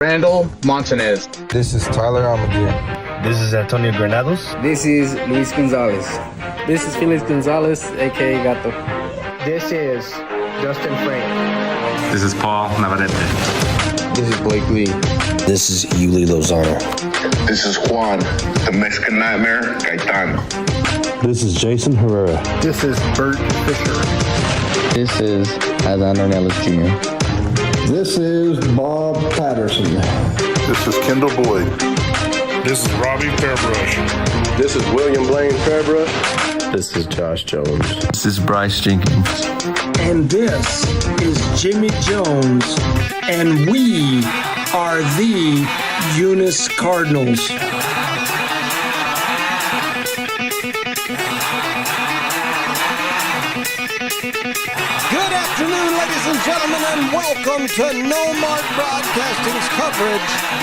Randall Montanez. This is Tyler Almaguer. This is Antonio Granados. This is Luis Gonzalez. This is Felix Gonzalez, a.k.a. Gato. This is Justin Frank. This is Paul Navarrete. This is Blake Lee. This is Yuli Lozano. This is Juan, the Mexican Nightmare, Gaetano. This is Jason Herrera. This is Bert Fisher. This is Adán Ornelas Jr. This is Bob Patterson. This is Kendall Boyd. This is Robbie Fairbrush. This is William Blaine Fairbrush. This is Josh Jones. This is Bryce Jenkins. And this is Jimmy Jones. And we are the Eunice Cardinals. Good afternoon, ladies and gentlemen, and welcome to No Mark Broadcasting's coverage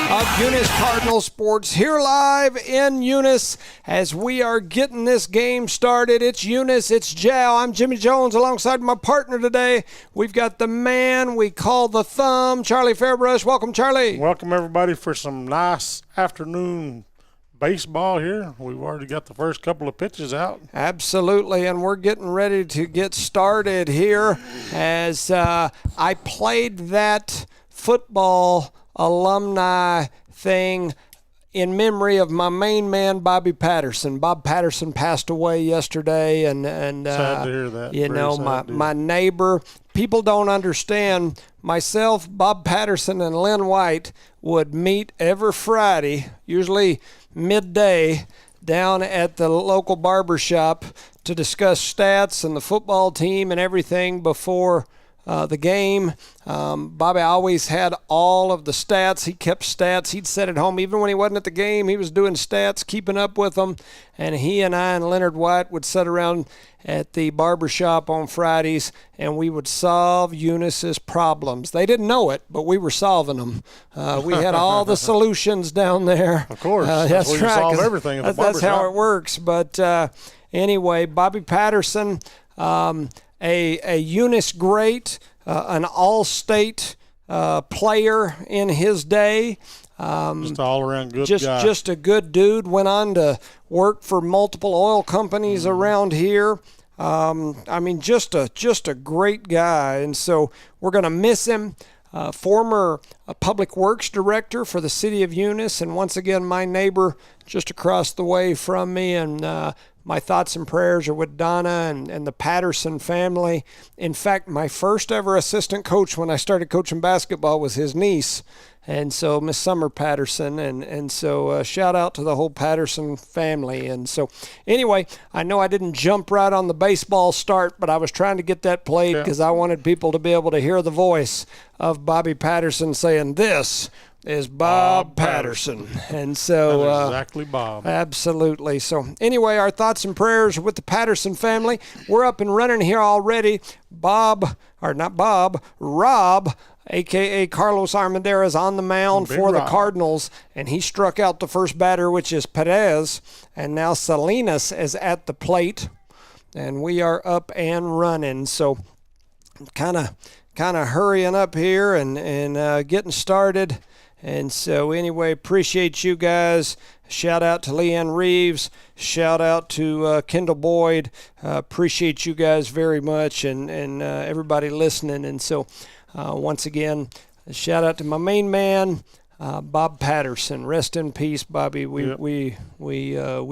of Eunice Cardinal sports here live in Eunice as we are getting this game started. It's Eunice, it's Jow. I'm Jimmy Jones alongside my partner today. We've got the man we call the Thumb, Charlie Fairbrush. Welcome, Charlie. Welcome, everybody, for some nice afternoon baseball here. We've already got the first couple of pitches out. Absolutely, and we're getting ready to get started here as I played that football alumni thing in memory of my main man, Bobby Patterson. Bob Patterson passed away yesterday, and sad to hear that. You know, my neighbor. People don't understand. Myself, Bob Patterson, and Lynn White would meet every Friday, usually midday, down at the local barber shop to discuss stats and the football team and everything before the game. Bobby always had all of the stats. He kept stats. He'd sit at home. Even when he wasn't at the game, he was doing stats, keeping up with them. And he and I and Leonard White would sit around at the barber shop on Fridays, and we would solve Eunice's problems. They didn't know it, but we were solving them. We had all the solutions down there. Of course. That's right. Solve everything at the barber That's shop. how it works. But anyway, Bobby Patterson, a Eunice great, an all-state player in his day. Just all-around good guy. Just a good dude. Went on to work for multiple oil companies around here. I mean, just a great guy. And so we're going to miss him. Former public works director for the city of Eunice, and once again, my neighbor just across the way from me. And my thoughts and prayers are with Donna and the Patterson family. In fact, my first ever assistant coach when I started coaching basketball was his niece. And so Miss Summer Patterson, and so shout out to the whole Patterson family. And so anyway, I know I didn't jump right on the baseball start, but I was trying to get that played because I wanted people to be able to hear the voice of Bobby Patterson saying, "This is Bob Patterson." And so that is exactly Bob. Absolutely. So anyway, our thoughts and prayers are with the Patterson family. We're up and running here already. Rob, a.k.a. Carlos Armendariz, is on the mound for the Cardinals, and he struck out the first batter, which is Perez, and now Salinas is at the plate, and we are up and running. So kind of hurrying up here and getting started. And so anyway, appreciate you guys. Shout out to Leanne Reeves. Shout out to Kendall Boyd. Appreciate you guys very much and everybody listening. And so once again, shout out to my main man, Bob Patterson. Rest in peace, Bobby. We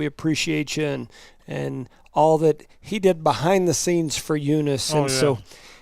appreciate you and all that he did behind the scenes for Eunice. So,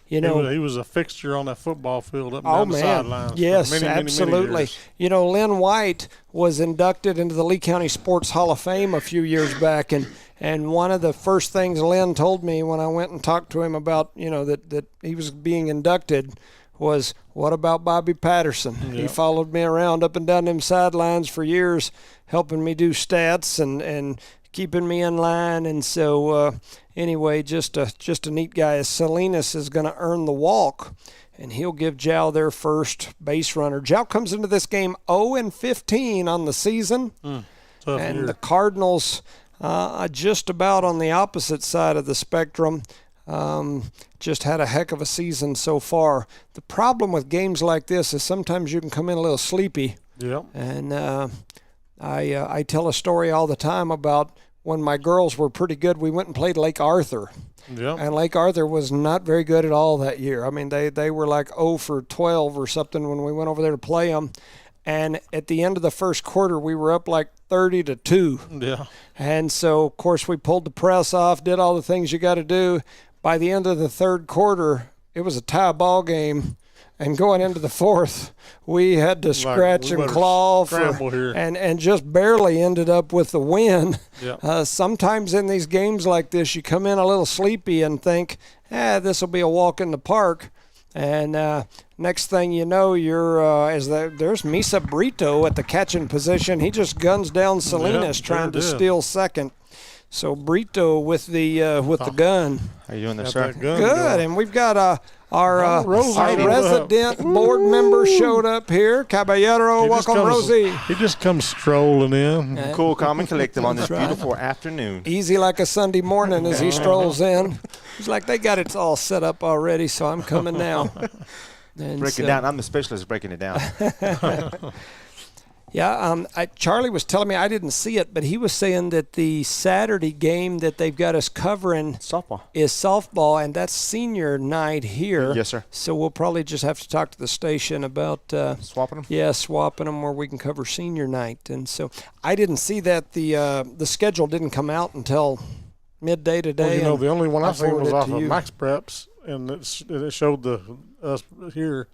you know, he was a fixture on that football field up and down the sidelines. Yes, for many, absolutely. Many years. You know, Lynn White was inducted into the Lee County Sports Hall of Fame a few years back, and one of the first things Lynn told me when I went and talked to him about, you know, that he was being inducted was, "What about Bobby Patterson?" Yep. He followed me around up and down them sidelines for years, helping me do stats and keeping me in line. And so anyway, just a neat guy. Salinas is going to earn the walk, and he'll give Jow their first base runner. Jow comes into this game 0-15 on the season, and the Cardinals just about on the opposite side of the spectrum. Just had a heck of a season so far. The problem with games like this is sometimes you can come in a little sleepy. Yep. And I tell a story all the time about when my girls were pretty good, we went and played Lake Arthur. Yep. And Lake Arthur was not very good at all that year. I mean, they were like 0 for 12 or something when we went over there to play them. And at the end of the first quarter, we were up like 30-2. Yeah. And so, of course, we pulled the press off, did all the things you got to do. By the end of the third quarter, it was a tie ball game. And going into the fourth, we had to scratch and claw and just barely ended up with the win. Yep. Sometimes in these games like this, you come in a little sleepy and think, this will be a walk in the park. And next thing you know, there's Misa Brito at the catching position. He just guns down Salinas trying to steal second. So Brito with the gun. How you doing there, sir? Good, and we've got our resident board member showed up here. Caballero, welcome, Rosie. He just comes strolling in. Cool, calm, and collective on this beautiful afternoon. Easy like a Sunday morning as he strolls in. He's like, they got it all set up already, so I'm coming now. Break it down. I'm the specialist breaking it down. Yeah, Charlie was telling me, I didn't see it, but he was saying that the Saturday game that they've got us covering is softball, and that's senior night here. Yes, sir. So we'll probably just have to talk to the station about swapping them. Yeah, swapping them where we can cover senior night. And so I didn't see that the schedule didn't come out until midday today. Well, the only one I seen was off of Max Preps, and it showed us here.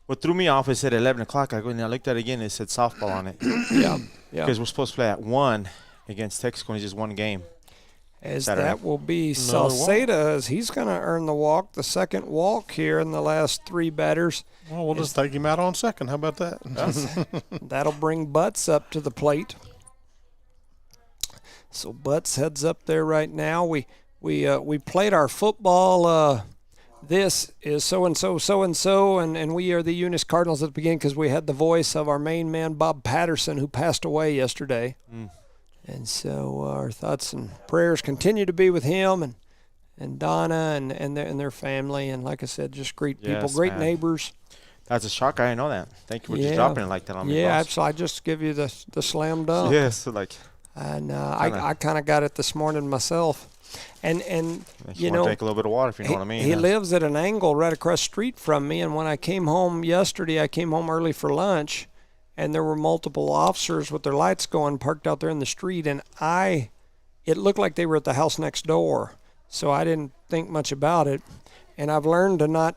What threw me off is at 11 o'clock. I looked at it again. It said softball on it. Yeah. Because we're supposed to play at 1 against Texas, just one game. As Saturday. that will be Salceda, as he's going to earn the walk, the second walk here in the last 3 batters. Well, we'll just take him out on second. How about that? That'll bring Butts up to the plate. So Butts heads up there right now. We played our football. This is so-and-so, so-and-so, and we are the Eunice Cardinals at the beginning because we had the voice of our main man, Bob Patterson, who passed away yesterday. And so our thoughts and prayers continue to be with him and Donna and their family. And like I said, just great people, great neighbors. That's a shock. I didn't know that. Thank you for just dropping it like that on me. Yeah, I just give you the slam dunk. Yes, And I kind of got it this morning myself. And you know, drink a little bit of water if you know what I mean. He lives at an angle right across the street from me, and when I came home yesterday, I came home early for lunch, and there were multiple officers with their lights going parked out there in the street, and it looked like they were at the house next door, so I didn't think much about it, and I've learned to not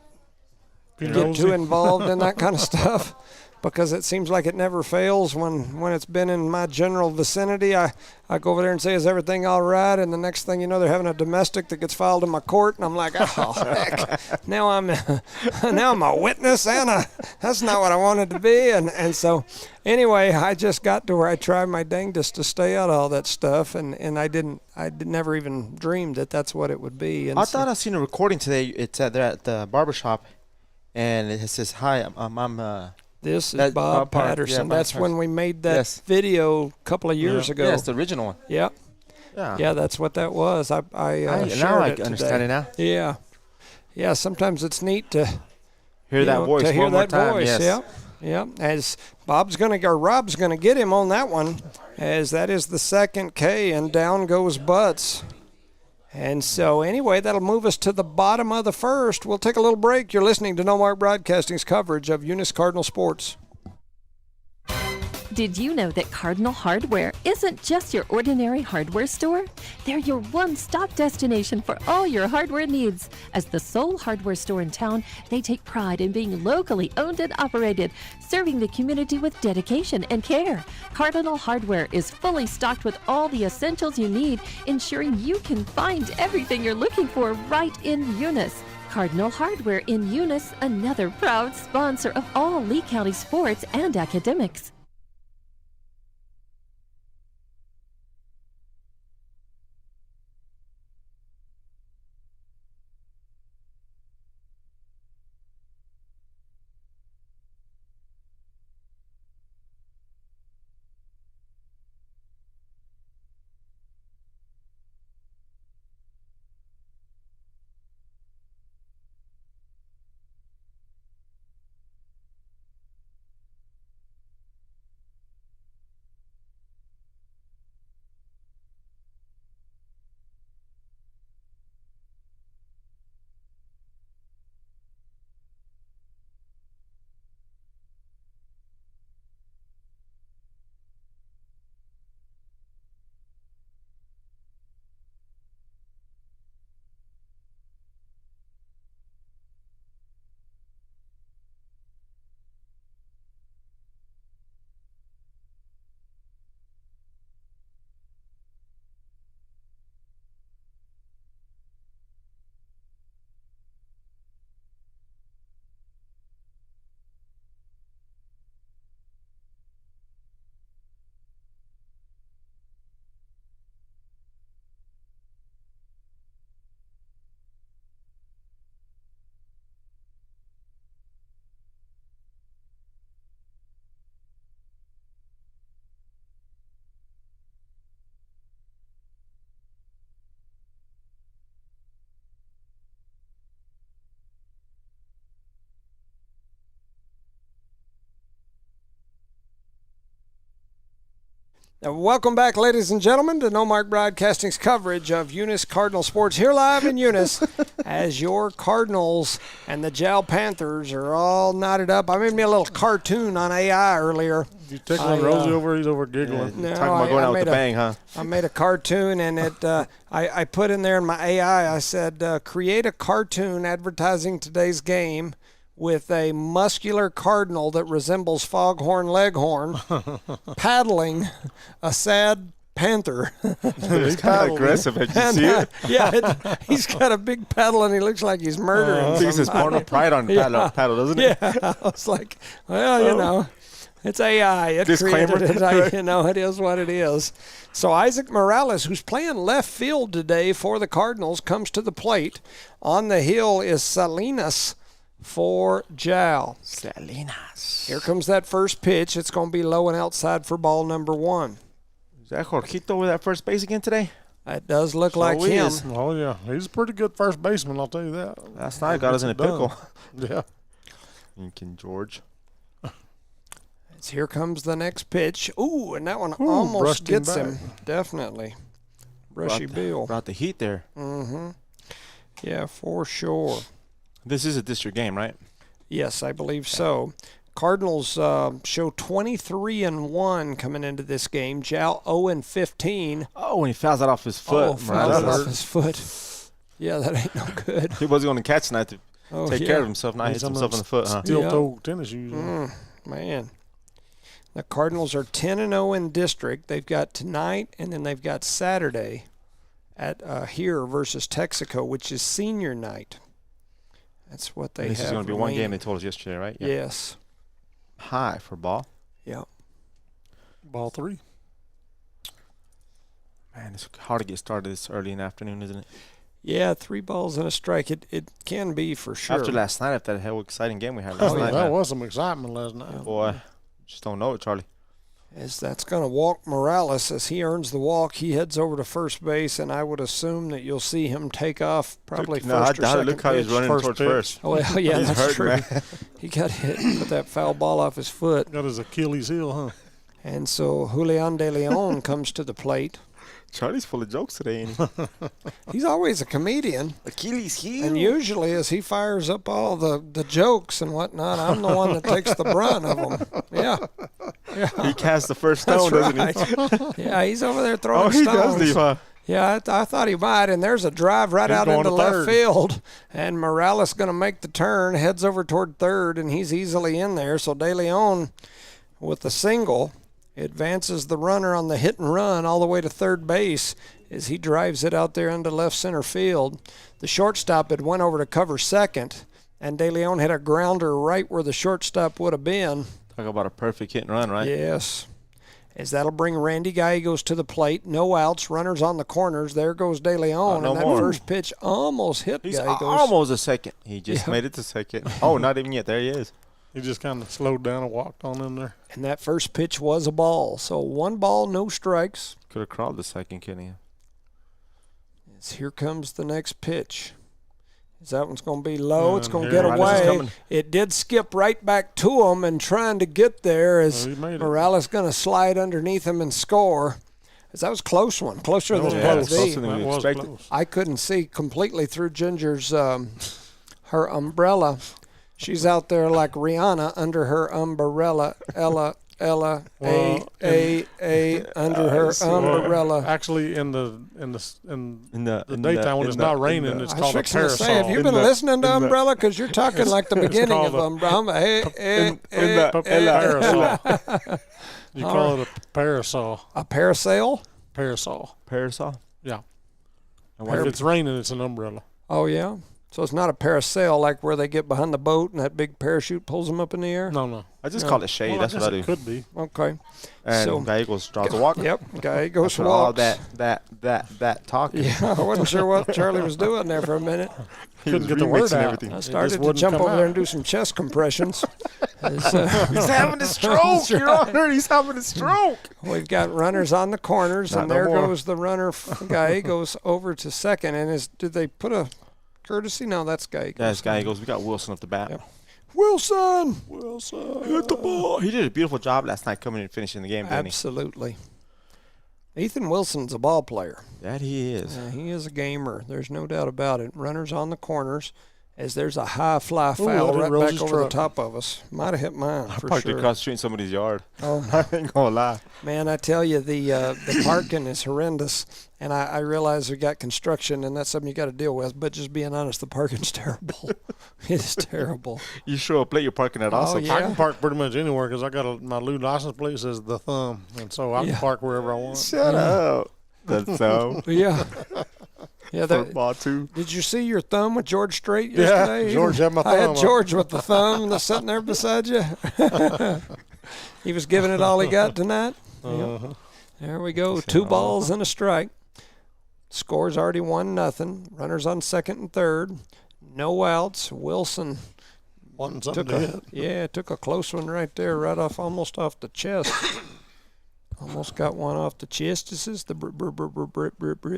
get too involved in that kind of stuff. Because it seems like it never fails when it's been in my general vicinity. I go over there and say, is everything all right? And the next thing you know, they're having a domestic that gets filed in my court. And I'm like, oh, heck. Now I'm a witness, and that's not what I wanted to be. And so anyway, I just got to where I tried my dangest to stay out of all that stuff. And I never even dreamed that that's what it would be. And I thought I seen a recording today. It's there at the barbershop. And it says, hi, I'm This is Bob Patterson. That's when we made that video a couple of years ago. Yeah, it's the original one. Yeah. Yeah, that's what that was. I now I understand it now. Yeah. Yeah, sometimes it's neat to hear that voice one more time. Yes. Yeah. As Rob's going to get him on that one, as that is the second K, and down goes Butts. And so, anyway, that'll move us to the bottom of the first. We'll take a little break. You're listening to No Mark Broadcasting's coverage of Eunice Cardinal Sports. Did you know that Cardinal Hardware isn't just your ordinary hardware store? They're your one-stop destination for all your hardware needs. As the sole hardware store in town, they take pride in being locally owned and operated, serving the community with dedication and care. Cardinal Hardware is fully stocked with all the essentials you need, ensuring you can find everything you're looking for right in Eunice. Cardinal Hardware in Eunice, another proud sponsor of all Lee County sports and academics. Welcome back, ladies and gentlemen, to No Mark Broadcasting's coverage of Eunice Cardinal Sports here live in Eunice as your Cardinals and the Jowl Panthers are all knotted up. I made me a little cartoon on AI earlier. You tickling Rosie over? He's over giggling. No, talking about going out with a bang, huh? I made a cartoon, and I put in there in my AI, I said, create a cartoon advertising today's game with a muscular cardinal that resembles Foghorn Leghorn paddling a sad panther. He's kind of aggressive. Did you see it? Yeah, he's got a big paddle and he looks like he's murdering. I think it says Porno Pride on the paddle, doesn't it? Yeah, I was like, well, you know, it's AI. It Disclaimer. created it. You know, it is what it is. So Isaac Morales, who's playing left field today for the Cardinals, comes to the plate. On the hill is Salinas for Jowl. Salinas. Here comes that first pitch. It's going to be low and outside for ball number 1. Is that Jorgito with that first base again today? It does look like him. Oh, yeah. He's a pretty good first baseman, I'll tell you that. Last night got us in a pickle. Yeah. Lincoln George. Here comes the next pitch. Ooh, and that one almost gets him. Definitely. Brushy Bill. Brought the heat there. Mm-hmm. Yeah, for sure. This is a district game, right? Yes, I believe so. Cardinals show 23-1 coming into this game. Jowl 0-15. Oh, when he fouls that off his foot. Oh, fouls it off his foot. Yeah, that ain't no good. He wasn't going to catch tonight to take care of himself. Now he hits himself in the foot, huh? Steel-toe tennis shoes. Man. The Cardinals are 10-0 in district. They've got tonight, and then they've got Saturday at here versus Texaco, which is senior night. That's what they have. This is going to be one game they told us yesterday, right? Yeah. Yes. High for ball. Yep. Ball 3. Man, it's hard to get started this early in the afternoon, isn't it? Yeah, 3 balls and a strike. It can be for sure. After last night, after that hell exciting game we had last night. That was some excitement last night. Boy, just don't know it, Charlie. As that's going to walk Morales. As he earns the walk, he heads over to first base, and I would assume that you'll see him take off probably first or second. Look how he's running towards first. Oh, well, yeah, he's that's hurt, true. Man. He got hit with that foul ball off his foot. Got his Achilles heel, huh? And so Julian De Leon comes to the plate. Charlie's full of jokes today, ain't he? He's always a comedian. Achilles heel. And usually as he fires up all the jokes and whatnot, I'm the one that takes the brunt of them. Yeah. He casts the first stone, right. doesn't he? Yeah, he's over there throwing he stones. does leave, huh? Yeah, I thought he might, and there's a drive right out into left field, and Morales going to make the turn, heads over toward third, and he's easily in there. So De Leon with the single advances the runner on the hit and run all the way to third base as he drives it out there into left center field. The shortstop had went over to cover second, and De Leon had a grounder right where the shortstop would have been. Talk about a perfect hit and run, right? Yes. As that'll bring Randy Gallegos to the plate. No outs, runners on the corners. There goes De Leon, and that first pitch almost hit Gallegos. Almost a second. He just made it to second. Oh, not even yet. There he is. He just kind of slowed down and walked on in there. And that first pitch was a ball. So 1 ball, no strikes. Could have crawled the second, couldn't he? As here comes the next pitch. As that one's going to be low. It's going to get away. It did skip right back to him and trying to get there as Morales going to slide underneath him and score. As that was a close one. Closer than it was closer than we expected. I couldn't see completely through Ginger's her umbrella. She's out there like Rihanna under her umbrella. Ella, under her umbrella. Actually, in the daytime when it's not raining, it's called a parasol. Have you been listening to umbrella? Because you're talking like the beginning of umbrella. Parasol. You call it a parasol. A parasail? Parasol. Parasol? Yeah. If it's raining, it's an umbrella. Oh, yeah? So it's not a parasail like where they get behind the boat and that big parachute pulls them up in the air? No. I just call it shade. Well, that's what I do. It could be. Okay. And so, Gallegos draws the walk. Yep. Gallegos walks. All that talking. Yeah, I wasn't sure what Charlie was doing there for a minute. Couldn't get the word out. I started to jump over there and do some chest compressions. He's having a stroke, Your Honor. He's having a stroke. We've got runners on the corners, and there goes the runner. Gallegos over to second. And did they put a courtesy? No, that's Gallegos. That's Gallegos. We got Wilson up the bat. Yep. Wilson hit the ball. He did a beautiful job last night coming and finishing the game, didn't Absolutely. Ethan Wilson's a ball player. That he is. He is a gamer. There's no doubt about it. Runners on the corners as there's a high fly foul right back over the top of us. Might have hit mine for parked sure. across the street in somebody's yard. Oh, I ain't gonna lie. Man, I tell you, the parking is horrendous. And I realize we got construction, and that's something you got to deal with. But just being honest, the parking's terrible. It is terrible. You show up late, you're parking at also. Yeah. I can park pretty much anywhere because I got my new license plate says the Thumb, and so I can park wherever I want. Shut up. The Thumb. Yeah. Yeah, football too. Did you see your thumb with George Strait yesterday? Yeah, George had my thumb. I had George with the thumb that's sitting there beside you. He was giving it all he got tonight. Yep. There we go. 2 balls and a strike. Score's already 1-0. Runners on second and third. No outs. Wilson took a close one right there, right off, almost off the chest. Almost got one off the chestises, the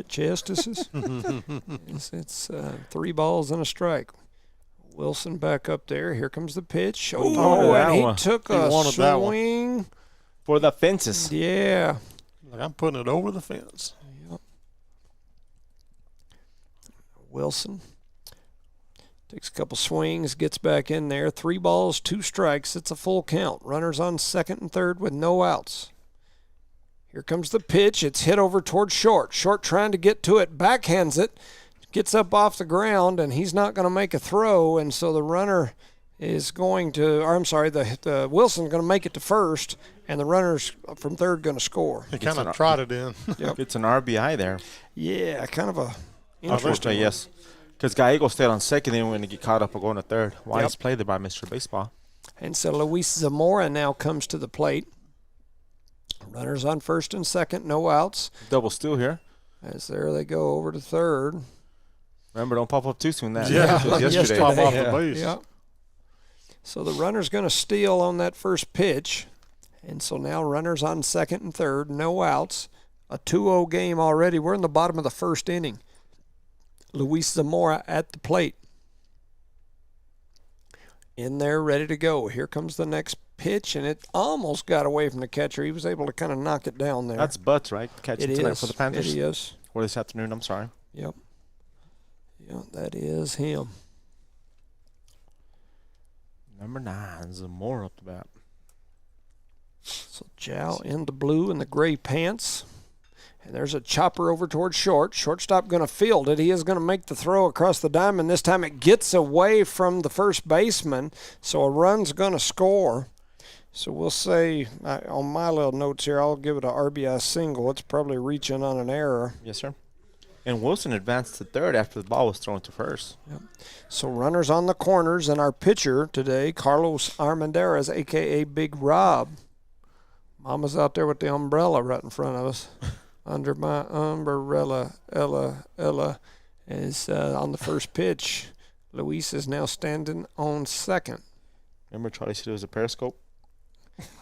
chestises. It's 3 balls and a strike. Wilson back up there. Here comes the pitch. Oh, and he took a swing for the fences. Yeah. Like I'm putting it over the fence. Yep. Wilson takes a couple swings, gets back in there. 3 balls, 2 strikes. It's a full count. Runners on second and third with no outs. Here comes the pitch. It's hit over towards Short. Short trying to get to it, backhands it, gets up off the ground, and he's not going to make a throw, and so the runner is going to, or I'm sorry, the Wilson's going to make it to first, and the runner's from third going to score. He kind of trotted in. Yep. It's an RBI there. Yeah, kind of a interesting. Yes, because Gallego stayed on second, then when he get caught up or going to third. Wise play there by Mr. Baseball. And so Luis Zamora now comes to the plate. Runners on first and second, no outs. Double steal here. As there they go over to third. Remember, don't pop up too soon. That yesterday. Pop off the base. Yeah. So the runner's going to steal on that first pitch. And so now runners on second and third, no outs. A 2-0 game already. We're in the bottom of the first inning. Luis Zamora at the plate. In there, ready to go. Here comes the next pitch, and it almost got away from the catcher. He was able to kind of knock it down there. That's Butts, right? Catching tonight for the Panthers. It is. Or this afternoon, I'm sorry. Yep. Yeah, that is him. Number 9, Zamora up the bat. So Jow in the blue and the gray pants. And there's a chopper over towards Short. Shortstop going to field it. He is going to make the throw across the diamond. This time it gets away from the first baseman, so a run's going to score. So we'll say, on my little notes here, I'll give it a RBI single. It's probably reaching on an error. Yes, sir. And Wilson advanced to third after the ball was thrown to first. Yep. So runners on the corners, and our pitcher today, Carlos Armendariz, a.k.a. Big Rob. Mama's out there with the umbrella right in front of us. Under my umbrella, Ella is on the first pitch. Luis is now standing on second. Remember Charlie said it was a periscope?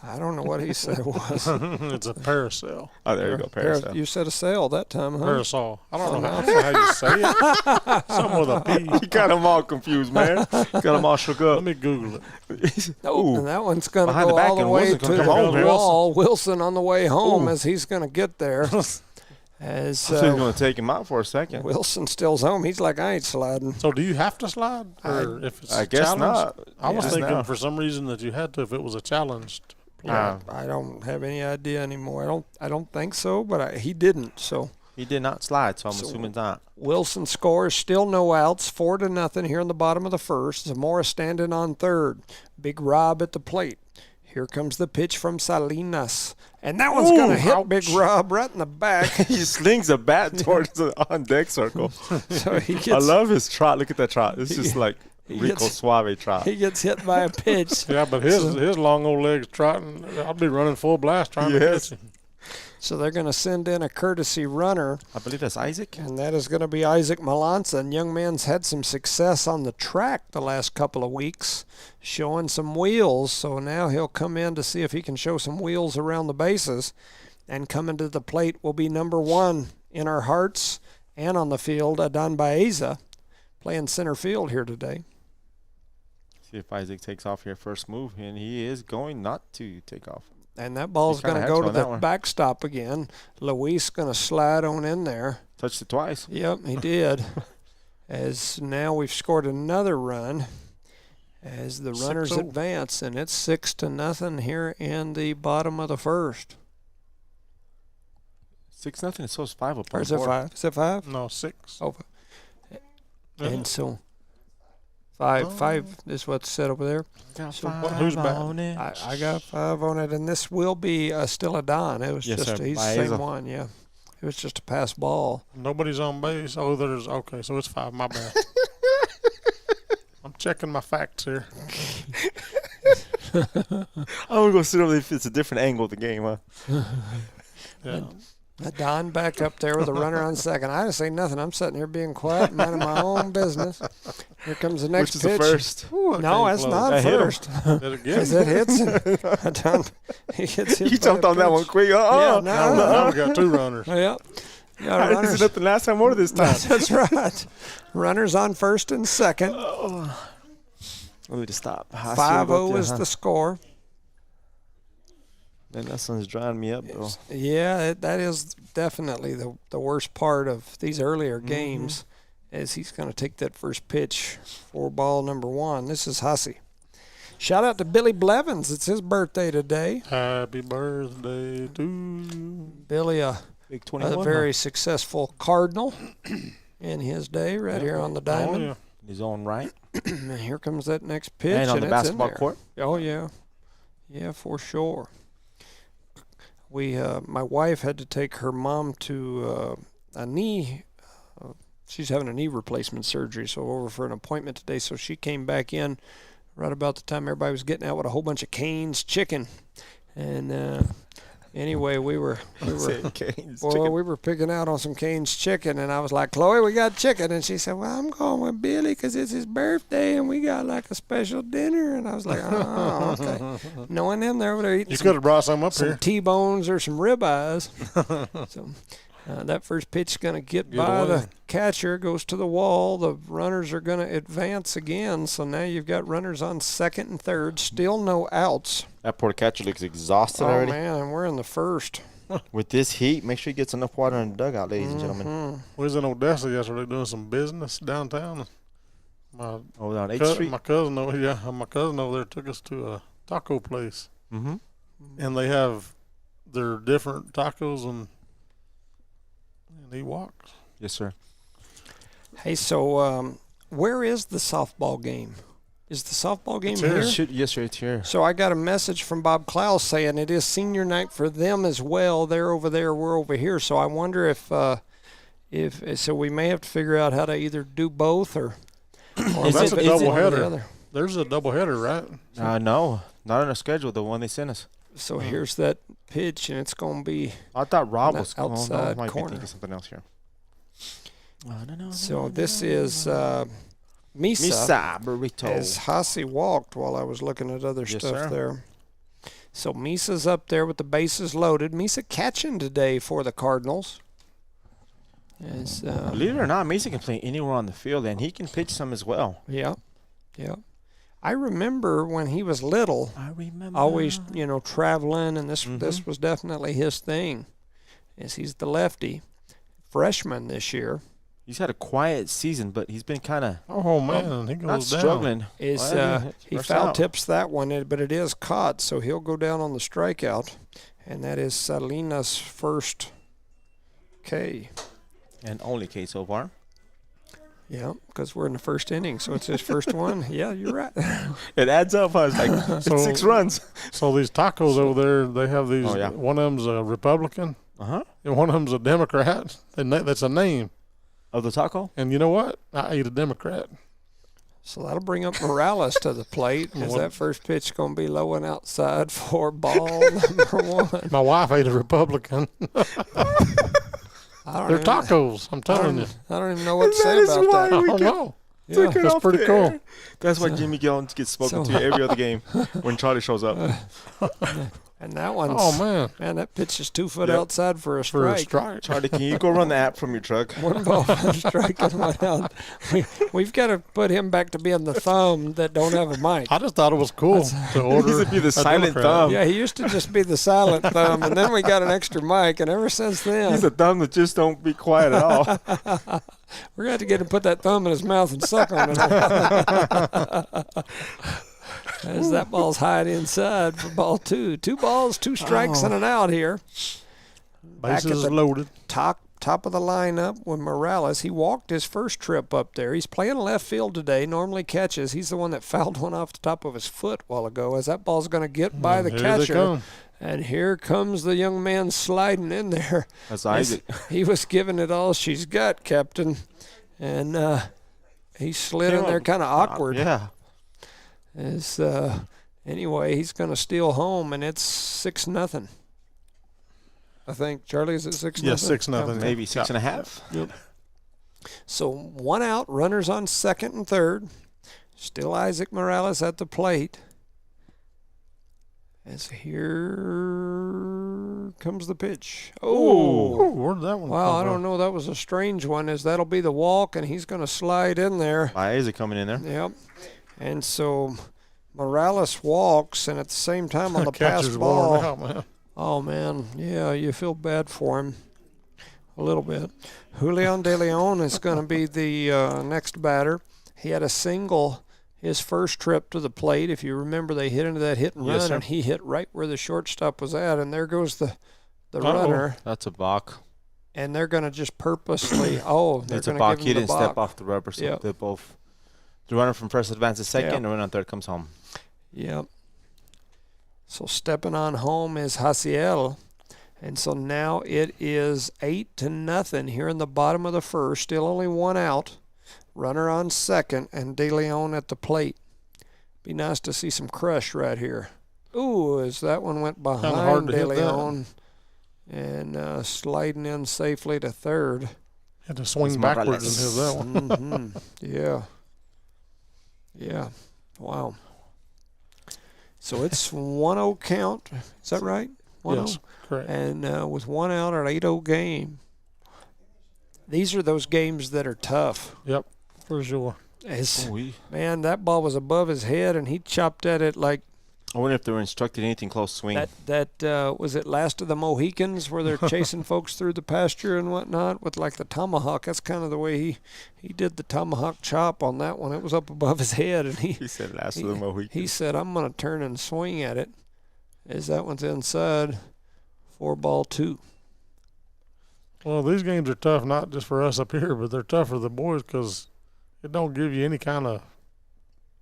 I don't know what he said it was. It's a parasol. Oh, there you go, parasol. You said a sail that time, huh? Parasol. I don't know how you say it. Something with a P. You got them all confused, man. Got them all shook up. Let me Google it. And that one's going to go all the way to the wall. Wilson on the way home as he's going to get there. As I was going to take him out for a second. Wilson still's home. He's like, I ain't sliding. So do you have to slide? Or if it's I guess not. I was thinking for some reason that you had to if it was a challenged play. I don't have any idea anymore. I don't think so, but he didn't. So he did not slide, so I'm assuming not. Wilson scores, still no outs, 4-0 here in the bottom of the first. Zamora standing on third. Big Rob at the plate. Here comes the pitch from Salinas. And that one's going to hit Big Rob right in the back. He slings a bat towards the on-deck circle. So I love his trot. Look at that trot. It's just like Rico Suave trot. He gets hit by a pitch. Yeah, but his long old legs trotting, I'll be running full blast trying to catch him. So they're going to send in a courtesy runner. I believe that's Isaac. And that is going to be Isaac Malanza. And young man's had some success on the track the last couple of weeks, showing some wheels. So now he'll come in to see if he can show some wheels around the bases. And coming to the plate will be number 1 in our hearts and on the field, Adan Baeza, playing center field here today. See if Isaac takes off here first move. And he is going not to take off. And that ball's going to go to the backstop again. Luis going to slide on in there. Touched it twice. Yep, he did. As now we've scored another run as the runners advance, and it's 6-0 here in the bottom of the first. 6-0. So it's 5 up. Or is it 5? Is it 5? No, 6. Oh, and so 5 is what's set over there. So who's batting? I got 5 on it, and this will be still a Don. It was he's the same one, yeah. It was just a pass ball. Nobody's on base. Oh, there's okay. So it's 5. My bad. I'm checking my facts here. I'm gonna go sit over there if it's a different angle of the game, huh? Yeah. Don back up there with a runner on second. I didn't say nothing. I'm sitting here being quiet, minding my own business. Here comes the next pitch. Which is the first? Ooh, no, that's not first. Because it hits him. He gets hit. You jumped on that one quick. Yeah, now we got 2 runners. Yep. I didn't see nothing last time or this time. That's right. Runners on first and second. Let me just stop. 5-0 is the score. Man, that sun's drying me up, though. Yeah, that is definitely the worst part of these earlier games, as he's going to take that first pitch for ball number 1. This is Hussey. Shout out to Billy Blevins. It's his birthday today. Happy birthday to you. Billy, a very successful Cardinal in his day, right on the diamond. In his own right. And here comes that next pitch. And on the basketball court. Oh, yeah. Yeah, for sure. My wife had to take her mom to a knee. She's having a knee replacement surgery, so over for an appointment today. So she came back in right about the time everybody was getting out with a whole bunch of Cane's chicken. And anyway, we were picking out on some Cane's chicken, and I was like, Chloe, we got chicken. And she said, well, I'm going with Billy because it's his birthday, and we got like a special dinner. And I was like, oh, okay. Knowing them, they're over there eating you could have brought some up here. Some T-bones or some ribeyes. So that first pitch is going to get by the catcher, goes to the wall. The runners are going to advance again. So now you've got runners on second and third. Still no outs. That poor catcher looks exhausted already. Oh, man, and we're in the first. With this heat, make sure he gets enough water in the dugout, ladies and gentlemen. We was in Odessa yesterday doing some business downtown. Down 8th Street? My cousin over there took us to a taco place. Mm-hmm. And they have their different tacos, and he walks. Yes, sir. Hey, so where is the softball game? Is the softball game here? Yes, sir, it's here. So I got a message from Bob Klaus saying it is senior night for them as well. They're over there, we're over here. So I wonder if so we may have to figure out how to either do both or that's a doubleheader. There's a doubleheader, right? No, not on the schedule. The one they sent us. So here's that pitch, and it's going to be. I thought Rob was outside might corner. be thinking something else here. So this is Misa burrito. as Hussey walked while I was looking at other stuff there. So Misa's up there with the bases loaded. Misa catching today for the Cardinals. Believe it or not, Misa can play anywhere on the field, and he can pitch some as well. Yeah. I remember when he was little, always, traveling, and this was definitely his thing, as he's the lefty. Freshman this year. He's had a quiet season, but he's been kind of he goes struggling. He foul tips that one, but it is caught, so he'll go down on the strikeout, and that is Salinas' first K. And only K so far. Yeah, because we're in the first inning, so it's his first one. Yeah, you're right. It adds up. Huh? It's like 6 runs. So these tacos over there, they have these. Oh, yeah. One of them's a Republican. And one of them's a Democrat. That's a name. Of the taco? And you know what? I eat a Democrat. So that'll bring up Morales to the plate. Is that first pitch going to be low and outside for ball number 1? My wife ate a Republican. They're tacos. I'm telling you. I don't even know what to say about that. I don't know. Yeah, that's pretty cool. That's why Jimmy Jones gets spoken to every other game when Charlie shows up. And that one's, man, that pitch is 2 foot outside for a strike. Charlie, can you go run the app from your truck? 1 ball, 1 strike, and 1 out. We've got to put him back to being the thumb that don't have a mic. I just thought it was cool to order. He used to be the silent thumb. Yeah, he used to just be the silent thumb, and then we got an extra mic, and ever since then. He's a thumb that just don't be quiet at all. We're going to have to get him to put that thumb in his mouth and suck on it. As that ball's high inside for ball 2. 2 balls, 2 strikes, and an out here. Bases loaded. Top of the lineup with Morales. He walked his first trip up there. He's playing left field today. Normally catches. He's the one that fouled one off the top of his foot a while ago. As that ball's going to get by the catcher. And here comes the young man sliding in there. That's Isaac. He was giving it all she's got, Captain. And he slid in there kind of awkward. Yeah. Anyway, he's going to steal home, and it's 6-0. I think. Charlie, is it 6-0? Yeah, 6-0. Maybe 6.5. Yep. So 1 out, runners on second and third. Still Isaac Morales at the plate. As here comes the pitch. Oh, where did that one come I from? don't know. That was a strange one, as that'll be the walk, and he's going to slide in there. Isaac coming in there. Yep. And so Morales walks, and at the same time on the pass ball. Out, man. Oh, man. Yeah, you feel bad for him a little bit. Julian De Leon is going to be the next batter. He had a single his first trip to the plate. If you remember, they hit into that hit and run, and he hit right where the shortstop was at, and there goes the runner. That's a balk. And they're going to just purposely, they're going to give him the balk. He didn't step off the rubber, so they both. The runner from first advances second, and the runner on third comes home. Yep. So stepping on home is Haciel. And so now it is 8-0 here in the bottom of the first. Still only 1 out. Runner on second, and De Leon at the plate. Be nice to see some crush right here. Ooh, as that one went behind De Leon. And sliding in safely to third. Had to swing backwards and hit that one. Mm-hmm. Yeah. Yeah. Wow. So it's 1-0 count. Is that right? 1-0? Yes, correct. And with 1 out, an 8-0 game. These are those games that are tough. Yep, for sure. Man, that ball was above his head, and he chopped at it like. I wonder if they were instructed anything close swing. That was it. Last of the Mohicans, where they're chasing folks through the pasture and whatnot with like the tomahawk. That's kind of the way he did the tomahawk chop on that one. It was up above his head, and he said last of the Mohicans. He said, "I'm going to turn and swing at it." As that one's inside, 4-2. Well, these games are tough, not just for us up here, but they're tough for the boys because it don't give you any kind of.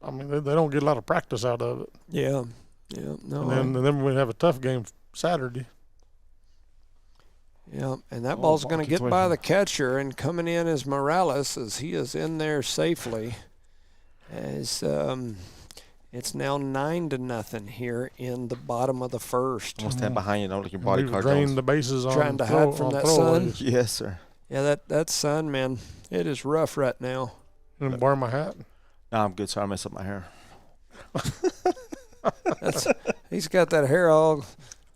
I mean, they don't get a lot of practice out of it. Yeah. Yeah, no. And then we have a tough game Saturday. Yeah, and that ball's going to get by the catcher, and coming in is Morales, as he is in there safely. As it's now 9-0 here in the bottom of the first. Don't stand behind you, don't look your body card. Drain the bases on trying to hide from that sun. Yes, sir. Yeah, that sun, man, it is rough right now. You want to borrow my hat? No, I'm good, sir. I messed up my hair. He's got that hair all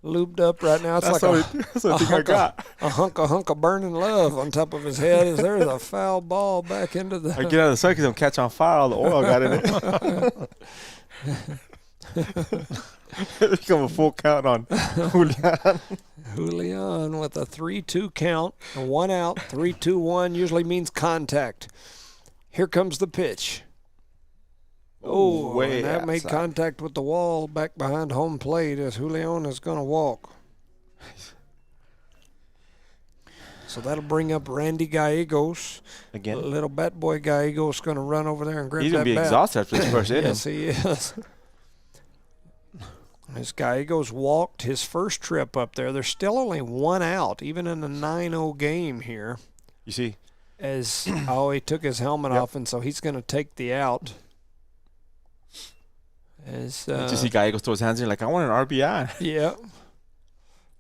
lubed up right now. It's that's a hunk of burning love on top of his head. There's a foul ball back into the. I get out of the circus and catch on fire. All the oil got in it. Become a full count on Julian. Julian with a 3-2 count, a 1 out. 3-2-1 usually means contact. Here comes the pitch. Oh, and that made contact with the wall back behind home plate as Julian is going to walk. So that'll bring up Randy Gallegos. Again. Little bat boy Gallegos going to run over there and grab that bat. He's going to be exhausted after this first inning. Yes, he is. As Gallegos walked his first trip up there, there's still only 1 out, even in a 9-0 game here. You see? As he took his helmet off, and so he's going to take the out. Just see Gallegos throw his hands in like, I want an RBI. Yeah.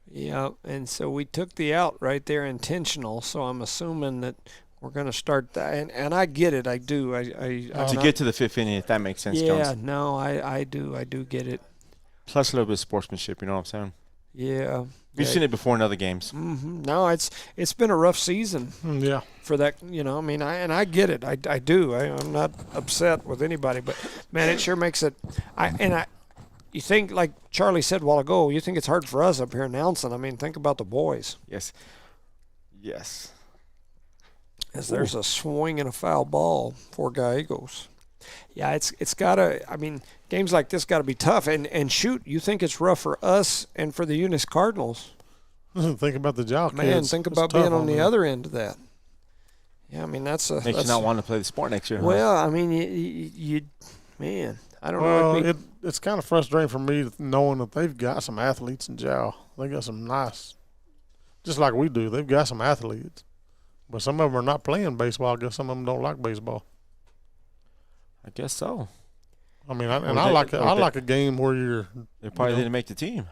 Yeah, and so we took the out right there intentional, so I'm assuming that we're going to start that. And I get it, I do. To get to the 5th inning, if that makes sense, yeah, Jones. No, I do get it. Plus a little bit of sportsmanship, you know what I'm saying? Yeah. We've seen it before in other games. Mm-hmm. No, it's been a rough season. Yeah. For that, you know, I mean, I get it. I do. I'm not upset with anybody, but man, it sure makes it. You think, like Charlie said a while ago, you think it's hard for us up here announcing. I mean, think about the boys. Yes. Yes. As there's a swing and a foul ball for Gallegos. Yeah, it's gotta. I mean, games like this got to be tough. And shoot, you think it's rough for us and for the Eunice Cardinals? Think about the job, man. Think about being on the other end of that. Yeah, I mean makes you not want to play the sport next year. Well, I mean, you man, I don't know. Well, it's kind of frustrating for me knowing that they've got some athletes in Jow. They got some nice, just like we do. They've got some athletes, but some of them are not playing baseball. I guess some of them don't like baseball. I guess so. I mean, I like a game where they probably didn't make the team.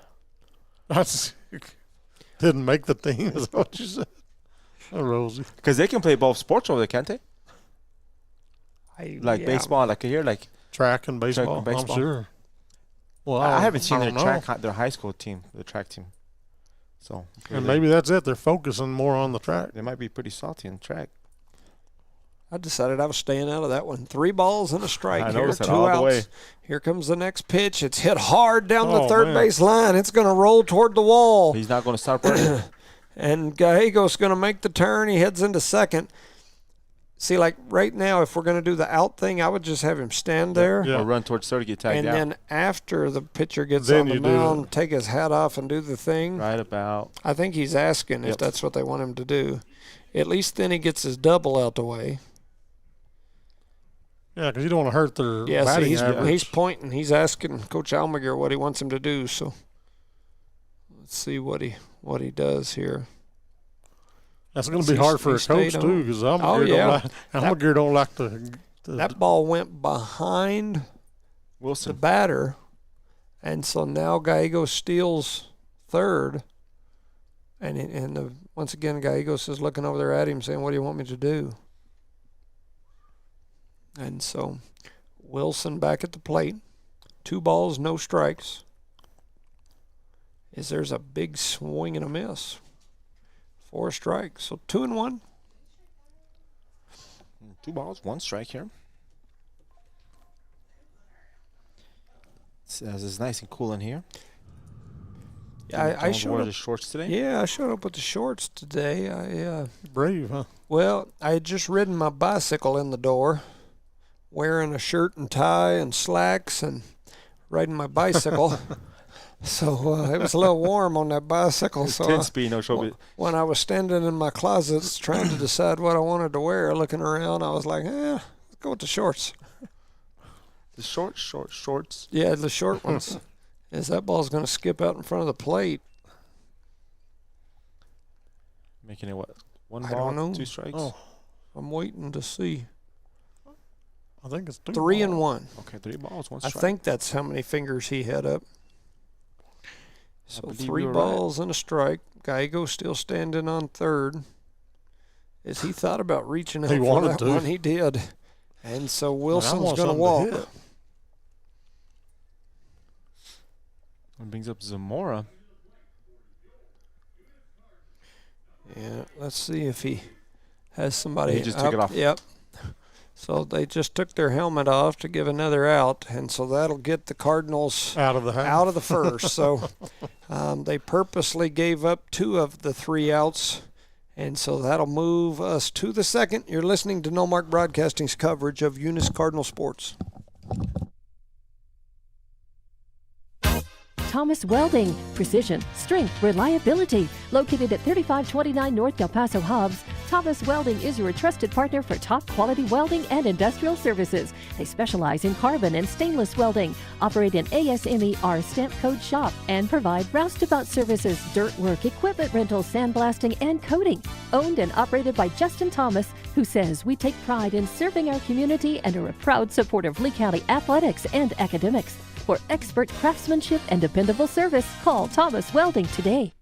Didn't make the team, is what you said. Oh, Rosie. Because they can play both sports over there, can't they? Yeah. Baseball, like here, like track and baseball. I'm sure. Well, I haven't seen their high school team, the track team. So maybe that's it. They're focusing more on the track. They might be pretty salty in track. I decided I was staying out of that one. 3 balls and a strike. I here, noticed 2 that all outs. the way. Here comes the next pitch. It's hit hard down the third base line. It's going to roll toward the wall. He's not going to stop running. And Gallegos going to make the turn. He heads into second. See, like right now, if we're going to do the out thing, I would just have him stand there. Yeah. Or run towards third, get tagged out. And then after the pitcher gets on the mound, take his hat off and do the thing. Right about. I think he's asking if that's what they want him to do. At least then he gets his double out the way. Yeah, because you don't want to hurt their batting average. He's pointing. He's asking Coach Almaguer what he wants him to do. So let's see what he does here. That's going to be hard for a coach too, because Almaguer don't like to. That ball went behind Wilson, the batter, and so now Gallegos steals third, and once again Gallegos is looking over there at him saying, "What do you want me to do?" And so Wilson back at the plate. 2 balls, no strikes. There's a big swing and a miss. 4 strikes. So 2-1. 2 balls, 1 strike here. It's nice and cool in here. Yeah, I showed up. The shorts today? Yeah, I showed up with the shorts today. Brave, huh? Well, I had just ridden my bicycle in the door, wearing a shirt and tie and slacks and riding my bicycle. So it was a little warm on that bicycle. So 10-speed, no trouble. When I was standing in my closets trying to decide what I wanted to wear, looking around, I was like, let's go with the shorts. The shorts? Yeah, the short ones. As that ball's going to skip out in front of the plate. Making it what? 1 I ball, don't know. 2 strikes? Oh, I'm waiting to see. I think it's 3-1. Okay, 3 balls, 1 strike. I think that's how many fingers he had up. So 3 balls and a strike. Gallegos still standing on third. As he thought about reaching out for that one, he did. And so Wilson's going to walk. It brings up Zamora. Yeah, let's see if he has somebody. He just took it off. Yep. So they just took their helmet off to give another out, and so that'll get the Cardinals out of the first. So they purposely gave up 2 of the 3 outs, and so that'll move us to the second. You're listening to No Mark Broadcasting's coverage of Eunice Cardinal sports. Thomas Welding. Precision, strength, reliability. Located at 3529 North Del Paso Hobbs, Thomas Welding is your trusted partner for top quality welding and industrial services. They specialize in carbon and stainless welding, operate an ASME R stamp code shop, and provide roustabout services, dirt work, equipment rental, sandblasting, and coating. Owned and operated by Justin Thomas, who says we take pride in serving our community and are a proud supporter of Lee County athletics and academics. For expert craftsmanship and dependable service, call Thomas Welding today.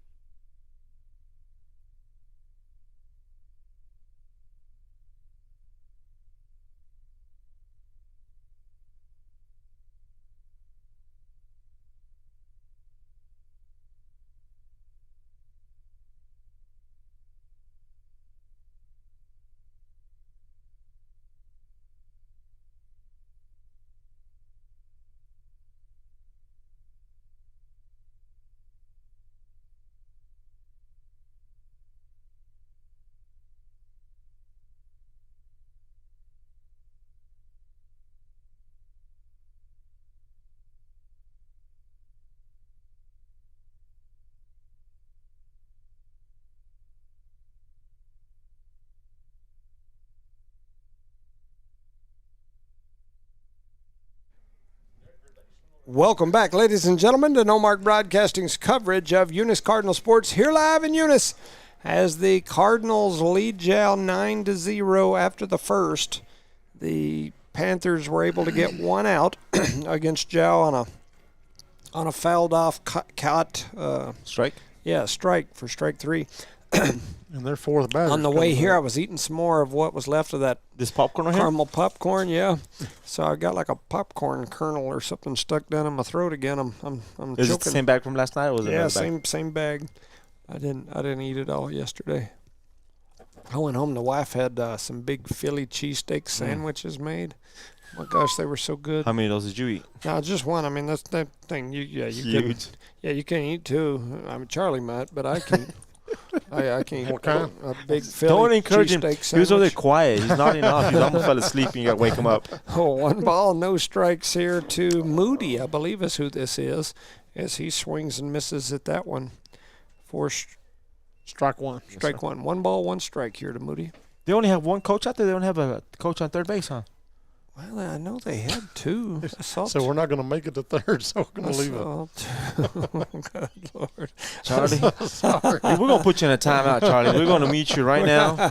Welcome back, ladies and gentlemen, to No Mark Broadcasting's coverage of Eunice Cardinal Sports here live in Eunice as the Cardinals lead Jow 9-0 after the first. The Panthers were able to get one out against Jow on a fouled off cut strike. Yeah, strike for strike 3. And their fourth batter. On the way here, I was eating some more of what was left of that this popcorn right caramel popcorn. Yeah, so I got like a popcorn kernel or something stuck down in my throat again. I'm choking. Is it the same bag from last night? Or was it same bag. I didn't eat it all yesterday. I went home. The wife had some big Philly cheesesteak sandwiches made. Oh my gosh, they were so good. How many of those did you eat? No, just one. I mean, that's that thing. You huge. You can eat two. I mean, Charlie might, but I can. I can't. What kind? A big Philly Don't encourage him. cheesesteak sandwich. He was over there quiet. He's nodding off. He almost fell asleep, and you got to wake him up. Oh, 1 ball, no strikes here to Moody, I believe is who this is, as he swings and misses at that one. For strike one. Strike one. 1 ball, 1 strike here to Moody. They only have one coach out there. They don't have a coach on third base, huh? Well, I know they had 2. So we're not going to make it to third, so we're going to leave it. Oh, good Lord. Charlie, sorry. We're going to put you in a timeout, Charlie. We're going to meet you right now.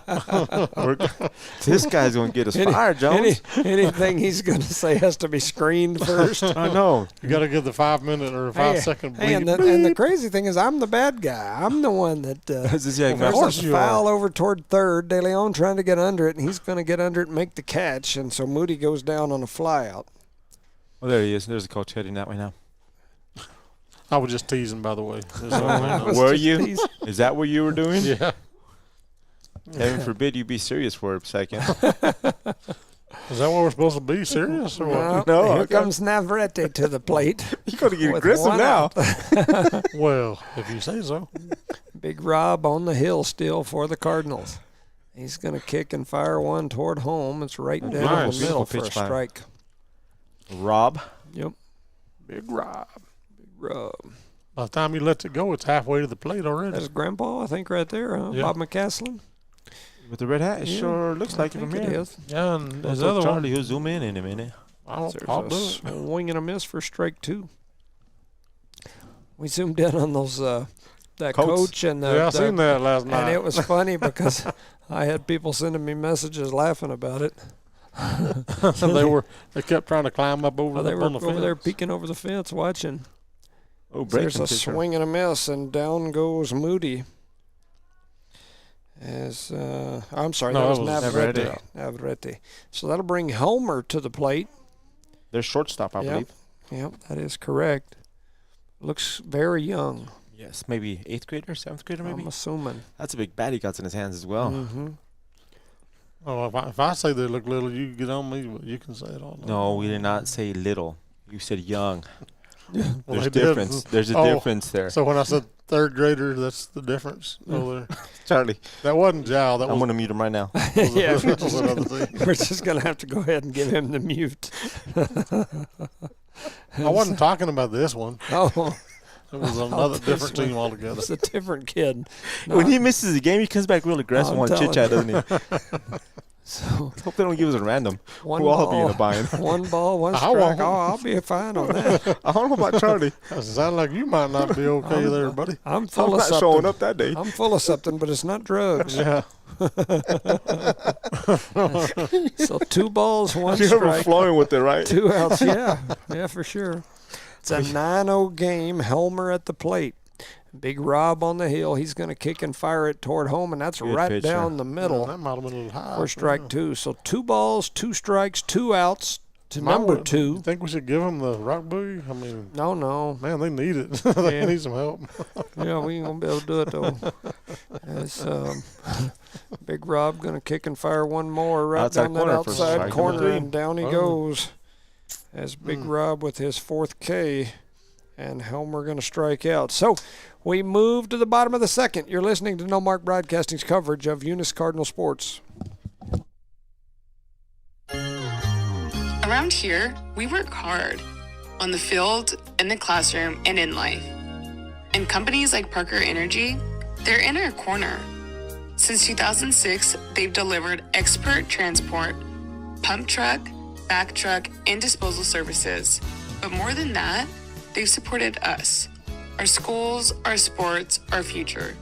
This guy's going to get us fired, Jones. Anything he's going to say has to be screened first. I know. You got to give the 5-minute or 5-second bleep. And the crazy thing is I'm the bad guy. I'm the one that there's a foul over toward third. De Leon trying to get under it, and he's going to get under it and make the catch. And so Moody goes down on a fly out. Well, there he is. There's the coach heading that way now. I was just teasing, by the way. Were you? Is that what you were doing? Yeah. Heaven forbid you be serious for a second. Is that what we're supposed to be, serious? Or what? No, here comes Navarrete to the plate. You're going to get aggressive now. Well, if you say so. Big Rob on the hill still for the Cardinals. He's going to kick and fire one toward home. It's right down the middle for a strike. Rob. Yep. Big Rob. Big Rob. By the time he lets it go, it's halfway to the plate already. That's Grandpa, I think, right there, huh? Bob McCaslin. With the red hat, it sure looks like it from here. It is. Yeah, and his other Charlie, one. he'll zoom in a minute. I'll do it. Swing and a miss for strike 2. We zoomed in on those that coach and I seen that last night. And it was funny because I had people sending me messages laughing about it. They kept trying to climb up over They were on the over fence. there peeking over the fence watching. Oh, there's a swing and a miss, and down goes Moody. I'm sorry, that was Navarrete. So that'll bring Helmer to the plate. Their shortstop, I believe. Yep, that is correct. Looks very young. Yes, maybe 8th grader, 7th grader, maybe. I'm assuming. That's a big bat he got in his hands as well. Mm-hmm. Oh, if I say they look little, you get on me, but you can say it all. No, we did not say little. You said young. Well, There's a difference. There's a difference there. So when I said 3rd grader, that's the difference over there. Charlie. That wasn't Jow. I'm going to mute him right now. Yeah, we're just going to have to go ahead and give him the mute. I wasn't talking about this one. Oh. It was another different team altogether. It's a different kid. No, when he misses a game, he comes back real aggressive on chit-chat, doesn't he? So hope they don't give us a random. We'll all be in a bind. 1 ball, 1 strike. I'll be fine on that. I don't know about Charlie. It sounds like you might not be okay there, buddy. I'm full of not something. showing up that day. I'm full of something, but it's not drugs. Yeah. So 2 balls, 1 You're strike. overflowing with it, right? 2 outs, yeah, for sure. It's a 9-0 game. Helmer at the plate. Big Rob on the hill. He's going to kick and fire it toward home, and that's Good right pitcher. down the middle That might have been a little high. for strike 2. So 2 balls, 2 strikes, 2 outs to number 2. You think we should give them the rock boogie? I mean, No. man, they need it. They need some help. Yeah, we ain't going to be able to do it, though. As Big Rob going to kick and fire one more right Outside down that corner for outside strike corner, number 3. and down he goes. As Big Rob with his 4th K, and Helmer going to strike out. So we move to the bottom of the 2nd. You're listening to No Mark Broadcasting's coverage of Eunice Cardinal Sports. Around here, we work hard on the field, in the classroom, and in life. And companies like Parker Energy, they're in our corner. Since 2006, they've delivered expert transport, pump truck, back truck, and disposal services But more than that, they've supported us, our schools, our sports, our future.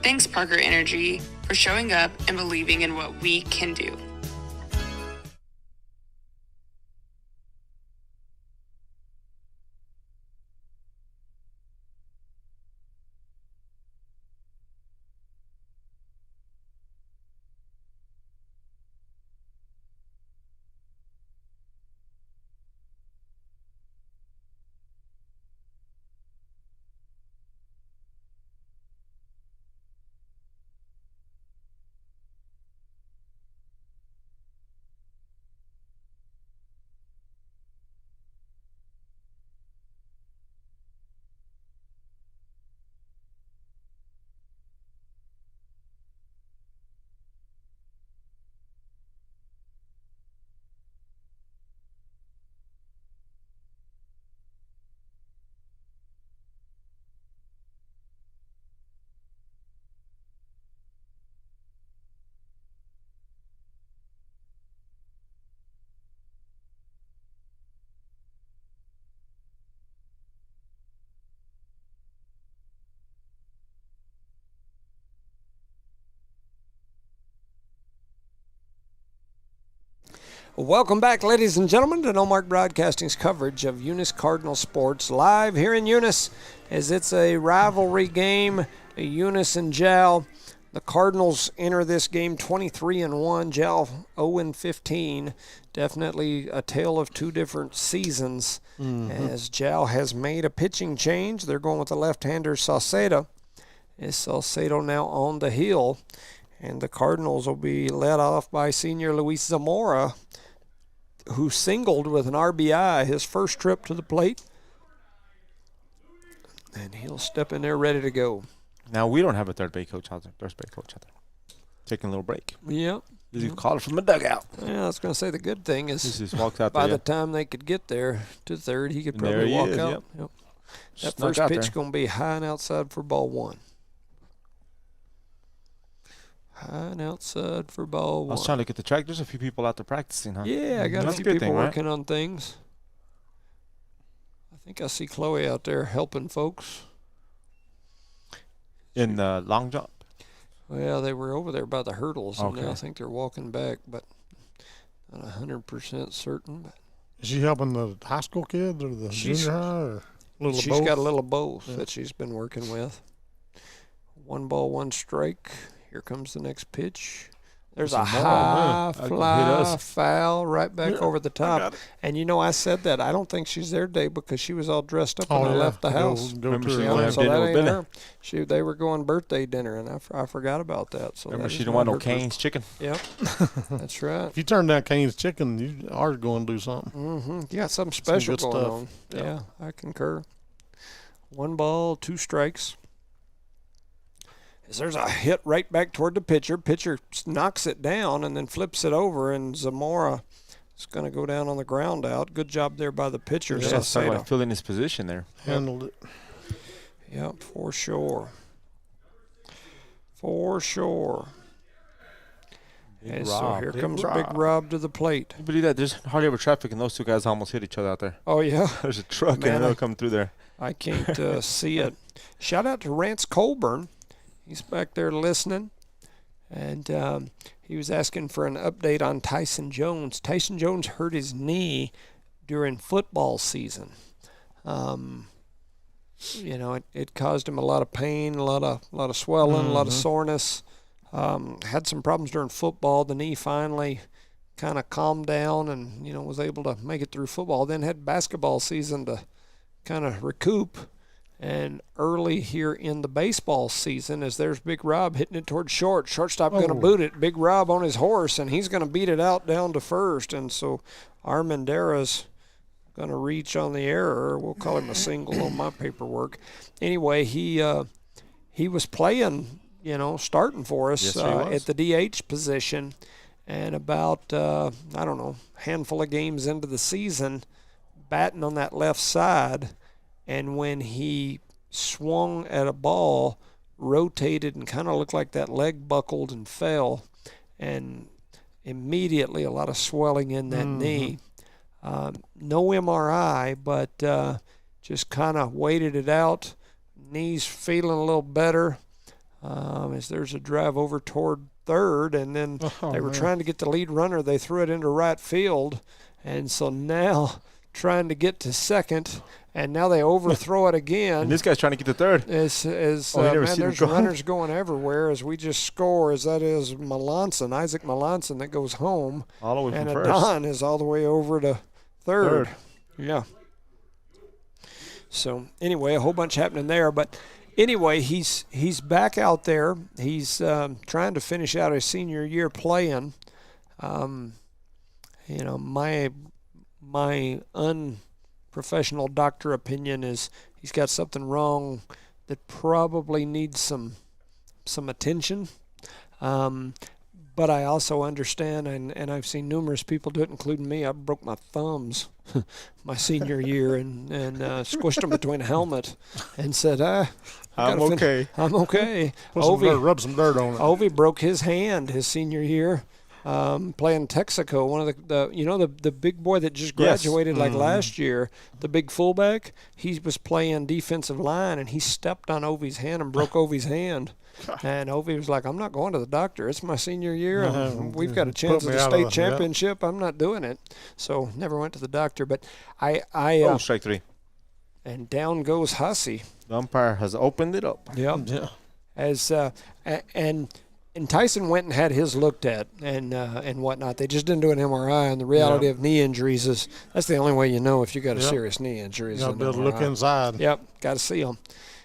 Thanks, Parker Energy, for showing up and believing in what we can do. Welcome back, ladies and gentlemen, to No Mark Broadcasting's coverage of Eunice Cardinal sports live here in Eunice, as it's a rivalry game, Eunice and Jal. The Cardinals enter this game 23-1, Jal 0-15. Definitely a tale of two different seasons, as Jal has made a pitching change. They're going with the left-hander Salcedo. Is Salcedo now on the hill? And the Cardinals will be led off by senior Luis Zamora, who singled with an RBI his first trip to the plate. And he'll step in there ready to go. Now we don't have a third base coach out there. Taking a little break. Yep. This is called from the dugout. Yeah, I was going to say the good thing is he just walks out by there, the time they could get there to third, he could probably walk out. Yep. That first pitch going to be high and outside for ball one. High and outside for ball one. I was trying to get the track. There's a few people out there practicing, huh? Yeah, I got a few people working on things. I think I see Chloe out there helping folks. In the long jump? Well, they were over there by the hurdles, and now I think they're walking back, but not 100% certain. But is she helping the high school kids or the junior high? Or she's got a little of both that she's been working with. 1 ball, 1 strike. Here comes the next pitch. There's a high fly foul right back over the top. And, you know, I said that. I don't think she's there today because she was all dressed up when I left the house. Remember she so have that dinner ain't with her. They were going birthday dinner, and I forgot about that. So remember she didn't want no Cane's chicken? Yep, that's right. If you turn down Cane's chicken, you are going to do something. You got something special going on. Yeah, I concur. 1 ball, 2 strikes. There's a hit right back toward the pitcher. Pitcher knocks it down and then flips it over, and Zamora is going to go down on the ground out. Good job there by the pitcher. Yeah, talking filling his position there. Handled it. Yep, for sure. For sure. And so here comes Big Rob to the plate. You believe that? There's hardly ever traffic, and those two guys almost hit each other out there. Oh, yeah? There's a truck and another coming through there. I can't see it. Shout out to Rance Colburn. He's back there listening, and he was asking for an update on Tyson Jones. Tyson Jones hurt his knee during football season. You know, it caused him a lot of pain, a lot of swelling, a lot of soreness. Had some problems during football. The knee finally kind of calmed down and, you know, was able to make it through football. Then had basketball season to kind of recoup. And early here in the baseball season, as there's Big Rob hitting it towards short. Shortstop going to boot it. Big Rob on his horse, and he's going to beat it out down to first. And so Armendariz going to reach on the error. We'll call him a single on my paperwork. Anyway, he was playing, you know, starting for us at the DH position. And about, handful of games into the season, batting on that left side. And when he swung at a ball, rotated and kind of looked like that leg buckled and fell, and immediately a lot of swelling in that knee. No MRI, but just kind of waited it out. Knees feeling a little better. As there's a drive over toward third, and then they were trying to get the lead runner. They threw it into right field, and so now trying to get to second, and now they overthrow it again. And this guy's trying to get to third. There's runners going everywhere as we just score. As that is Melanson, Isaac Melanson, that goes home. All the way from first. And Adon is all the way over to third. Yeah. So anyway, a whole bunch happening there, but anyway, he's back out there. He's trying to finish out his senior year playing. My unprofessional doctor opinion is he's got something wrong that probably needs some attention. But I also understand, and I've seen numerous people do it, including me. I broke my thumbs my senior year and squished them between a helmet and said, I'm okay. I'm okay. Rub some dirt on it. Ovi broke his hand his senior year playing Texaco. One of the big boy that just graduated last year, the big fullback, he was playing defensive line, and he stepped on Ovi's hand and broke Ovi's hand. And Ovi was like, I'm not going to the doctor. It's my senior year. We've got a chance at the state championship. I'm not doing it. So never went to the doctor. But strike three. And down goes Hussey. The umpire has opened it up. Yeah. And Tyson went and had his looked at and whatnot. They just didn't do an MRI. And the reality of knee injuries is that's the only way you know if you got a serious knee injury. You got to be able to look inside. Yep, got to see them.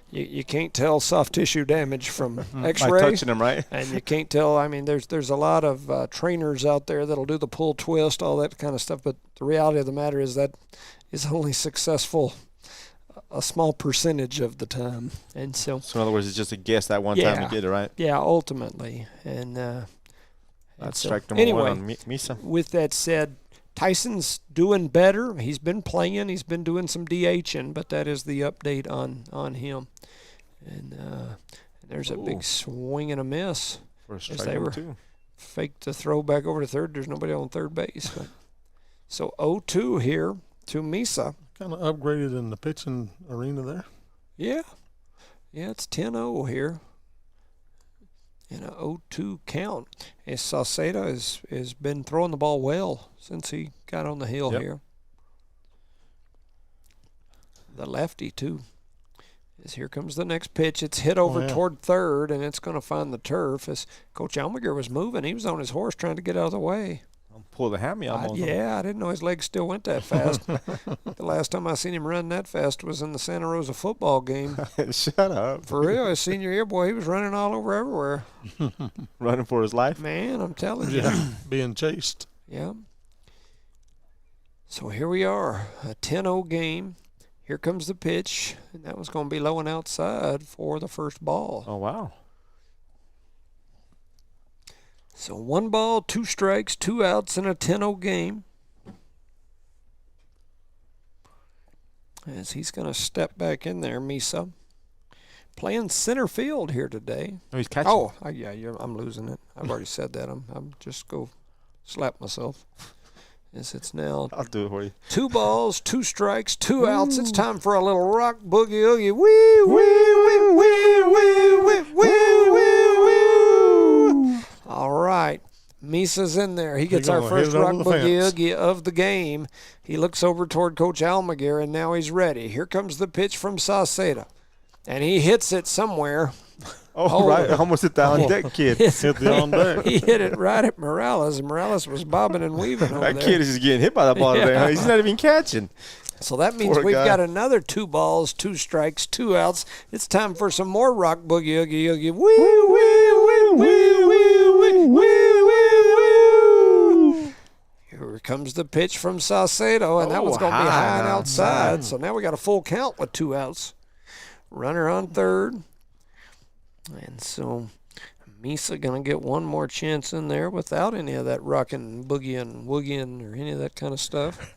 You can't tell soft tissue damage from X-ray. By touching them, right? And you can't tell. I mean, there's a lot of trainers out there that'll do the pull twist, all that kind of stuff. But the reality of the matter is that is only successful a small percentage of the time. And so in other words, it's just a guess that one time you get it right. Yeah, ultimately. And that's strike number one on Misa. With that said, Tyson's doing better. He's been playing. He's been doing some DHing, but that is the update on him. And there's a big swing and a miss. As they were faked the throw back over to third. There's nobody on third base. But. So 0-2 here to Misa. Kind of upgraded in the pitching arena there. Yeah. Yeah, it's 10-0 here. In a 0-2 count. And Sauceda has been throwing the ball well since he got on the hill here. The lefty, too. Here comes the next pitch. It's hit over toward third, and it's going to find the turf. As Coach Almager was moving, he was on his horse trying to get out of the way. Pull the hammy almost. I didn't know his legs still went that fast. The last time I seen him run that fast was in the Santa Rosa football game. Shut up. For real, his senior year, boy, he was running all over everywhere. Running for his life? Man, I'm telling you. Being chased. Yeah. So here we are, a 10-0 game. Here comes the pitch, and that was going to be low and outside for the first ball. Oh, wow. So 1 ball, 2 strikes, 2 outs in a 10-0 game. As he's going to step back in there, Misa. Playing center field here today. Oh, he's catching. Oh, I'm losing it. I've already said that. I'm just go slap myself. As it's now. I'll do it for you. 2 balls, 2 strikes, 2 outs. It's time for a little rock boogie oogie. Wee, wee, wee, wee, wee, wee, wee, wee, wee. All right. Misa's in there. He gets our first rock boogie oogie of the game. He looks over toward Coach Almaguer, and now he's ready. Here comes the pitch from Sauceda. And he hits it somewhere. Oh, right. Almost hit the on-deck kid. Hit the on-deck. He hit it right at Morales, and Morales was bobbing and weaving over there. That kid is just getting hit by the ball today. Huh? He's not even catching. So that means we've got another 2 balls, 2 strikes, 2 outs. It's time for some more rock boogie oogie oogie. Wee, wee, wee, wee, wee, wee, wee, wee. Here comes the pitch from Saucedo, and that one's going to be high and outside. So now we got a full count with 2 outs. Runner on third. And so Misa going to get one more chance in there without any of that rockin', boogieing, woogieing, or any of that kind of stuff.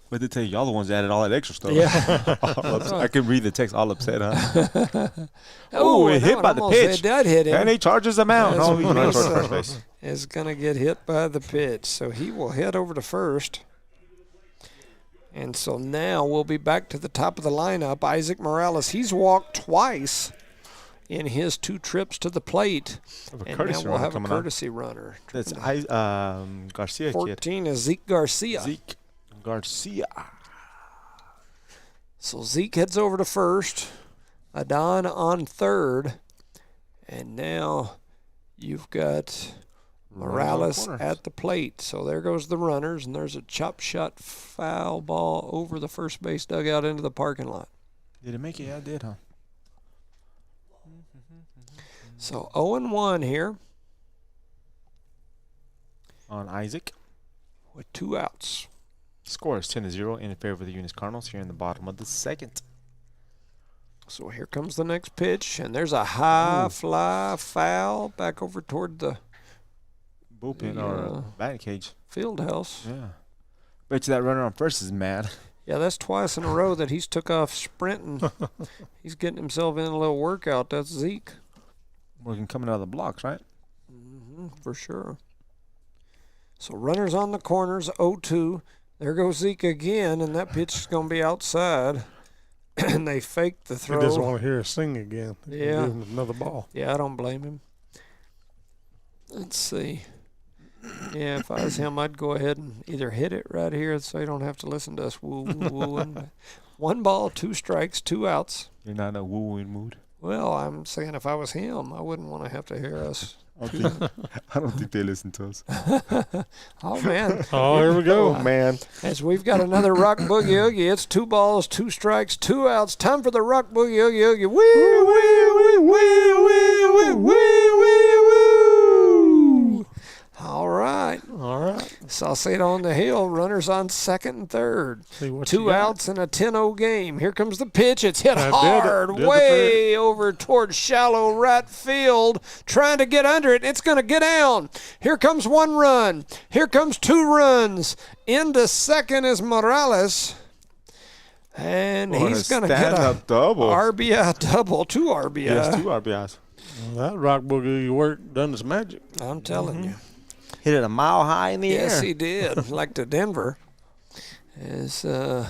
But they tell you, y'all the ones that added all that extra stuff. Yeah. I could read the text all upset, huh? It hit by the pitch. That hit him. And he charges him out. No, he's running toward first base. Is going to get hit by the pitch. So he will head over to first. And so now we'll be back to the top of the lineup. Isaac Morales, he's walked twice in his 2 trips to the plate. And now we'll have a courtesy runner. That's Garcia. 14 is Zeke Garcia. Zeke Garcia. So Zeke heads over to first. Adon on third. And now you've got Morales at the plate. So there goes the runners, and there's a chop shot foul ball over the first base dugout into the parking lot. Did it make it? Yeah, it did, huh? So 0-1 here. On Isaac. With 2 outs. Score is 10-0 in favor of the Eunice Cardinals here in the bottom of the second. So here comes the next pitch, and there's a high fly foul back over toward the bullpen or batting cage. Field house. Yeah. Bet you that runner on first is mad. Yeah, that's twice in a row that he's took off sprinting. He's getting himself in a little workout. That's Zeke. Working coming out of the blocks, right? For sure. So runners on the corners, 0-2. There goes Zeke again, and that pitch is going to be outside. And they faked the throw. He doesn't want to hear us sing again. Yeah. Give him another ball. Yeah, I don't blame him. Let's see. Yeah, if I was him, I'd go ahead and either hit it right here so you don't have to listen to us woo-wooing. 1 ball, 2 strikes, 2 outs. You're not in a woo-wooing mood? Well, I'm saying if I was him, I wouldn't want to have to hear us. I don't think they listen to us. Oh, man. Oh, here we go. Oh, man. As we've got another Rock Boogie Oogie. It's 2 balls, 2 strikes, 2 outs. Time for the Rock Boogie Oogie Oogie. Wee, wee, wee, wee, wee, wee, wee, wee. All right. All right. Saucedo on the hill. Runners on second and third. 2 outs in a 10-0 game. Here comes the pitch. It's hit hard way over towards shallow right field. Trying to get under it. It's going to get down. Here comes 1 run. Here comes 2 runs. Into second is Morales. And he's going to get a double. RBI double. 2 RBI. Yes, 2 RBIs. Well, that Rock Boogie work done its magic. I'm telling you. Hit it a mile high in the air. Yes, he did. Like to Denver. As now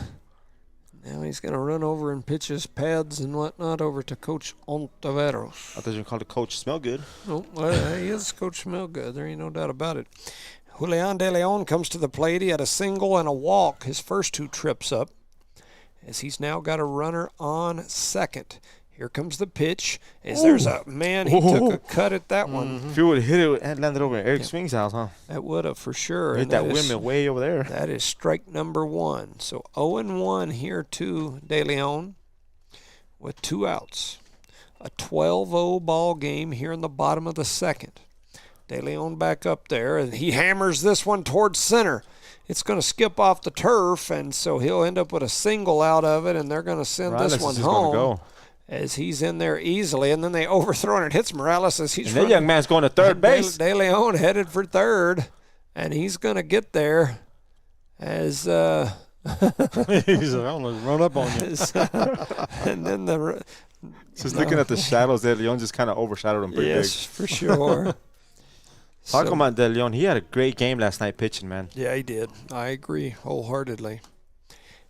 he's going to run over and pitch his pads and whatnot over to Coach Ontiveros. I thought you called the Coach Smellgood. Oh, well, he is Coach Smellgood. There ain't no doubt about it. Julian De Leon comes to the plate. He had a single and a walk his first 2 trips up, as he's now got a runner on second. Here comes the pitch. There's a man, he took a cut at that one. If you would have hit it and landed over in Eric Swing's house, huh? That would have for sure. Hit that windmill way over there. That is strike number 1. So 0-1 here to De Leon with 2 outs. A 12-0 ball game here in the bottom of the second. De Leon back up there, and he hammers this one towards center. It's going to skip off the turf, and so he'll end up with a single out of it, and they're going to send this one home. As he's in there easily, and then they overthrow and it hits Morales as he's running. That young man's going to third base. De Leon headed for third, and he's going to get there as he's going to run up on you. And then just looking at the shadows, De Leon just kind of overshadowed him pretty big. Yes, for sure. Talking about De Leon, he had a great game last night pitching, man. Yeah, he did. I agree wholeheartedly.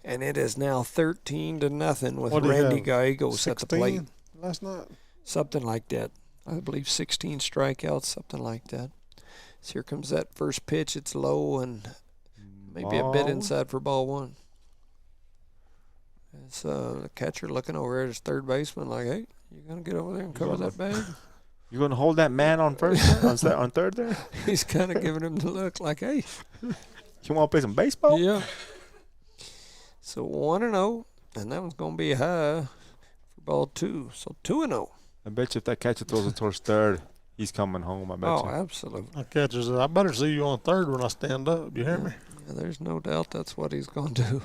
And it is now 13-0 with Randy Gallegos at the plate. Last night? Something like that. I believe 16 strikeouts, something like that. So here comes that first pitch. It's low and maybe a bit inside for ball 1. It's the catcher looking over at his third baseman like, hey, you going to get over there and cover that bag? You going to hold that man on first there, on third there? He's kind of giving him the look like, hey. You want to play some baseball? Yeah. So 1-0, and that one's going to be high for ball 2. So 2-0. I bet you if that catcher throws it towards third, he's coming home. I bet you. Oh, absolutely. That catcher says, I better see you on third when I stand up. You hear me? Yeah, there's no doubt that's what he's going to do.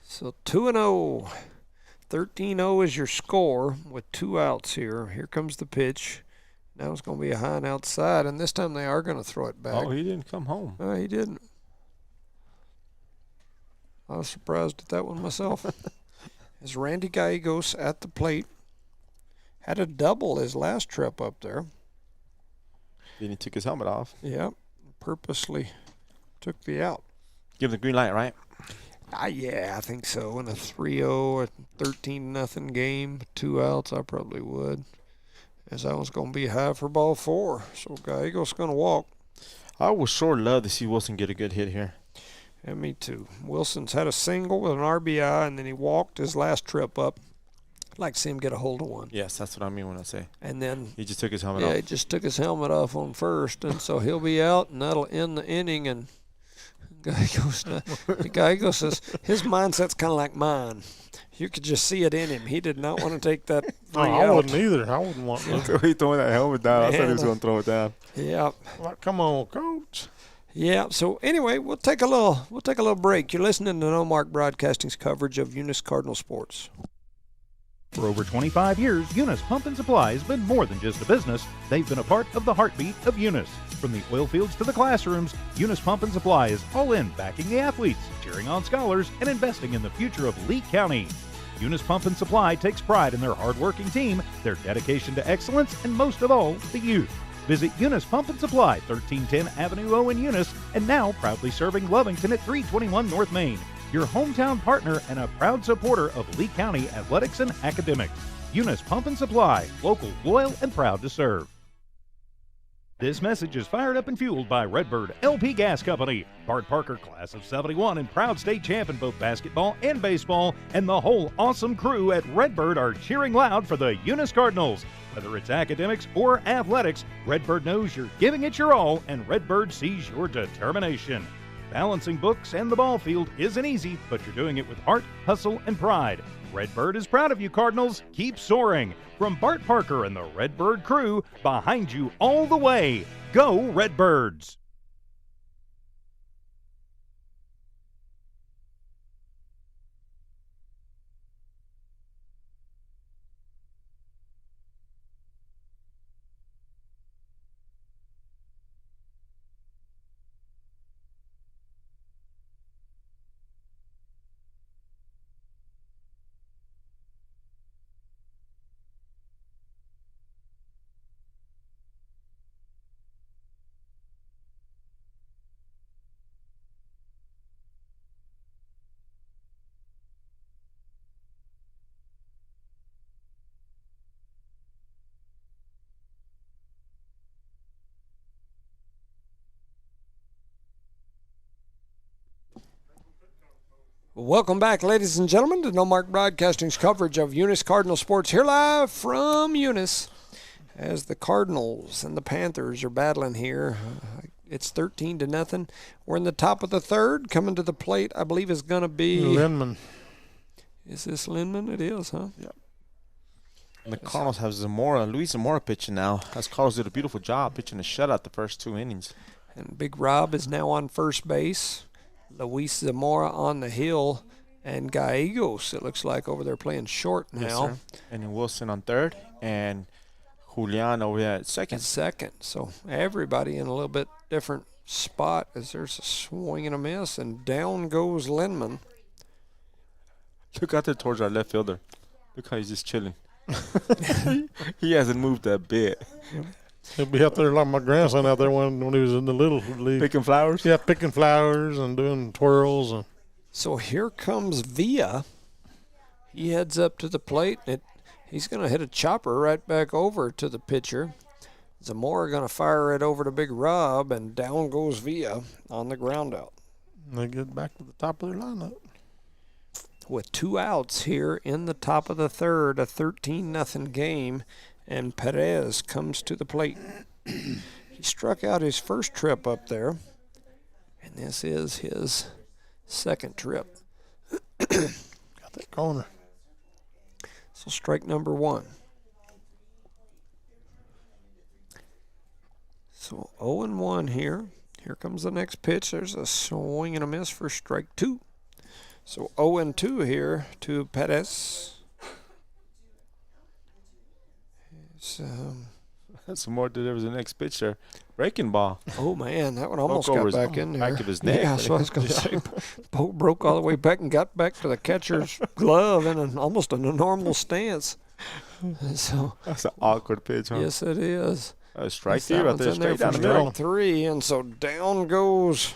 So 2-0. 13-0 is your score with 2 outs here. Here comes the pitch. Now it's going to be a high and outside, and this time they are going to throw it back. Oh, he didn't come home. No, he didn't. I was surprised at that one myself. As Randy Gallegos at the plate. Had a double his last trip up there. Then he took his helmet off. Yeah, purposely took the out. Give the green light, right? Yeah, I think so. In a 3-0, a 13-0 game, 2 outs, I probably would. As I was going to be high for ball 4. So Gallegos going to walk. I would sure love to see Wilson get a good hit here. Yeah, me too. Wilson's had a single with an RBI, and then he walked his last trip up. I'd like to see him get a hold of one. Yes, that's what I mean when I say. And then he just took his helmet off. Yeah, he just took his helmet off on first, and so he'll be out, and that'll end the inning. And Gallegos says his mindset's kind of like mine. You could just see it in him. He did not want to take that free out. I wouldn't either. I wouldn't want to. He throwing that helmet down. I thought he was going to throw it down. Yeah. Like, come on, Coach. Yeah. So anyway, we'll take a little break. You're listening to No Mark Broadcasting's coverage of Eunice Cardinal sports. For over 25 years, Eunice Pump and Supply has been more than just a business. They've been a part of the heartbeat of Eunice. From the oil fields to the classrooms, Eunice Pump and Supply is all in backing the athletes, cheering on scholars, and investing in the future of Lee County. Eunice Pump and Supply takes pride in their hard-working team, their dedication to excellence, and most of all, the youth. Visit Eunice Pump and Supply, 1310 Avenue O in Eunice, and now proudly serving Lovington at 321 North Main. Your hometown partner and a proud supporter of Lee County athletics and academics. Eunice Pump and Supply, local, loyal, and proud to serve. This message is fired up and fueled by Redbird LP Gas Company. Bart Parker, class of 71 and proud state champ in both basketball and baseball, and the whole awesome crew at Redbird are cheering loud for the Eunice Cardinals. Whether it's academics or athletics, Redbird knows you're giving it your all, and Redbird sees your determination. Balancing books and the ball field isn't easy, but you're doing it with heart, hustle, and pride. Redbird is proud of you, Cardinals. Keep soaring. From Bart Parker and the Redbird crew, behind you all the way. Go Redbirds! Welcome back, ladies and gentlemen, to No Mark Broadcasting's coverage of Eunice Cardinal sports, here live from Eunice as the Cardinals and the Panthers are battling here. It's 13-0. We're in the top of the third. Coming to the plate, I believe, is going to be Lindman. Is this Lindman? It is, huh? Yep. And the Cardinals have Luis Zamora pitching now. As Carlos did a beautiful job pitching a shutout the first 2 innings. And Big Rob is now on first base. Luis Zamora on the hill, and Gallegos, it looks like, over there playing short now. Yes, sir. And then Wilson on third, and Julian over there at second. So everybody in a little bit different spot as there's a swing and a miss, and down goes Lindman. Look out there towards our left fielder. Look how he's just chilling. He hasn't moved a bit. He'll be out there like my grandson out there when he was in the little league. Picking flowers? Yeah, picking flowers and doing twirls. So here comes Villa. He heads up to the plate. He's going to hit a chopper right back over to the pitcher. Zamora going to fire it over to Big Rob, and down goes Villa on the ground out. And they get back to the top of their lineup. With 2 outs here in the top of the third, a 13-0 game. And Perez comes to the plate. He struck out his first trip up there, and this is his second trip. Got that corner. So strike number 1. So 0-1 here. Here comes the next pitch. There's a swing and a miss for strike 2. So 0-2 here to Perez. Zamora delivers the next pitch there. Breaking ball. Oh, man, that one almost got back in there. Back of his neck. Yeah, so I was going to say, broke all the way back and got back to the catcher's glove in almost a normal stance. So that's an awkward pitch, huh? Yes, it is. Strike 3 right there, straight down the middle. Strike 3, and so down goes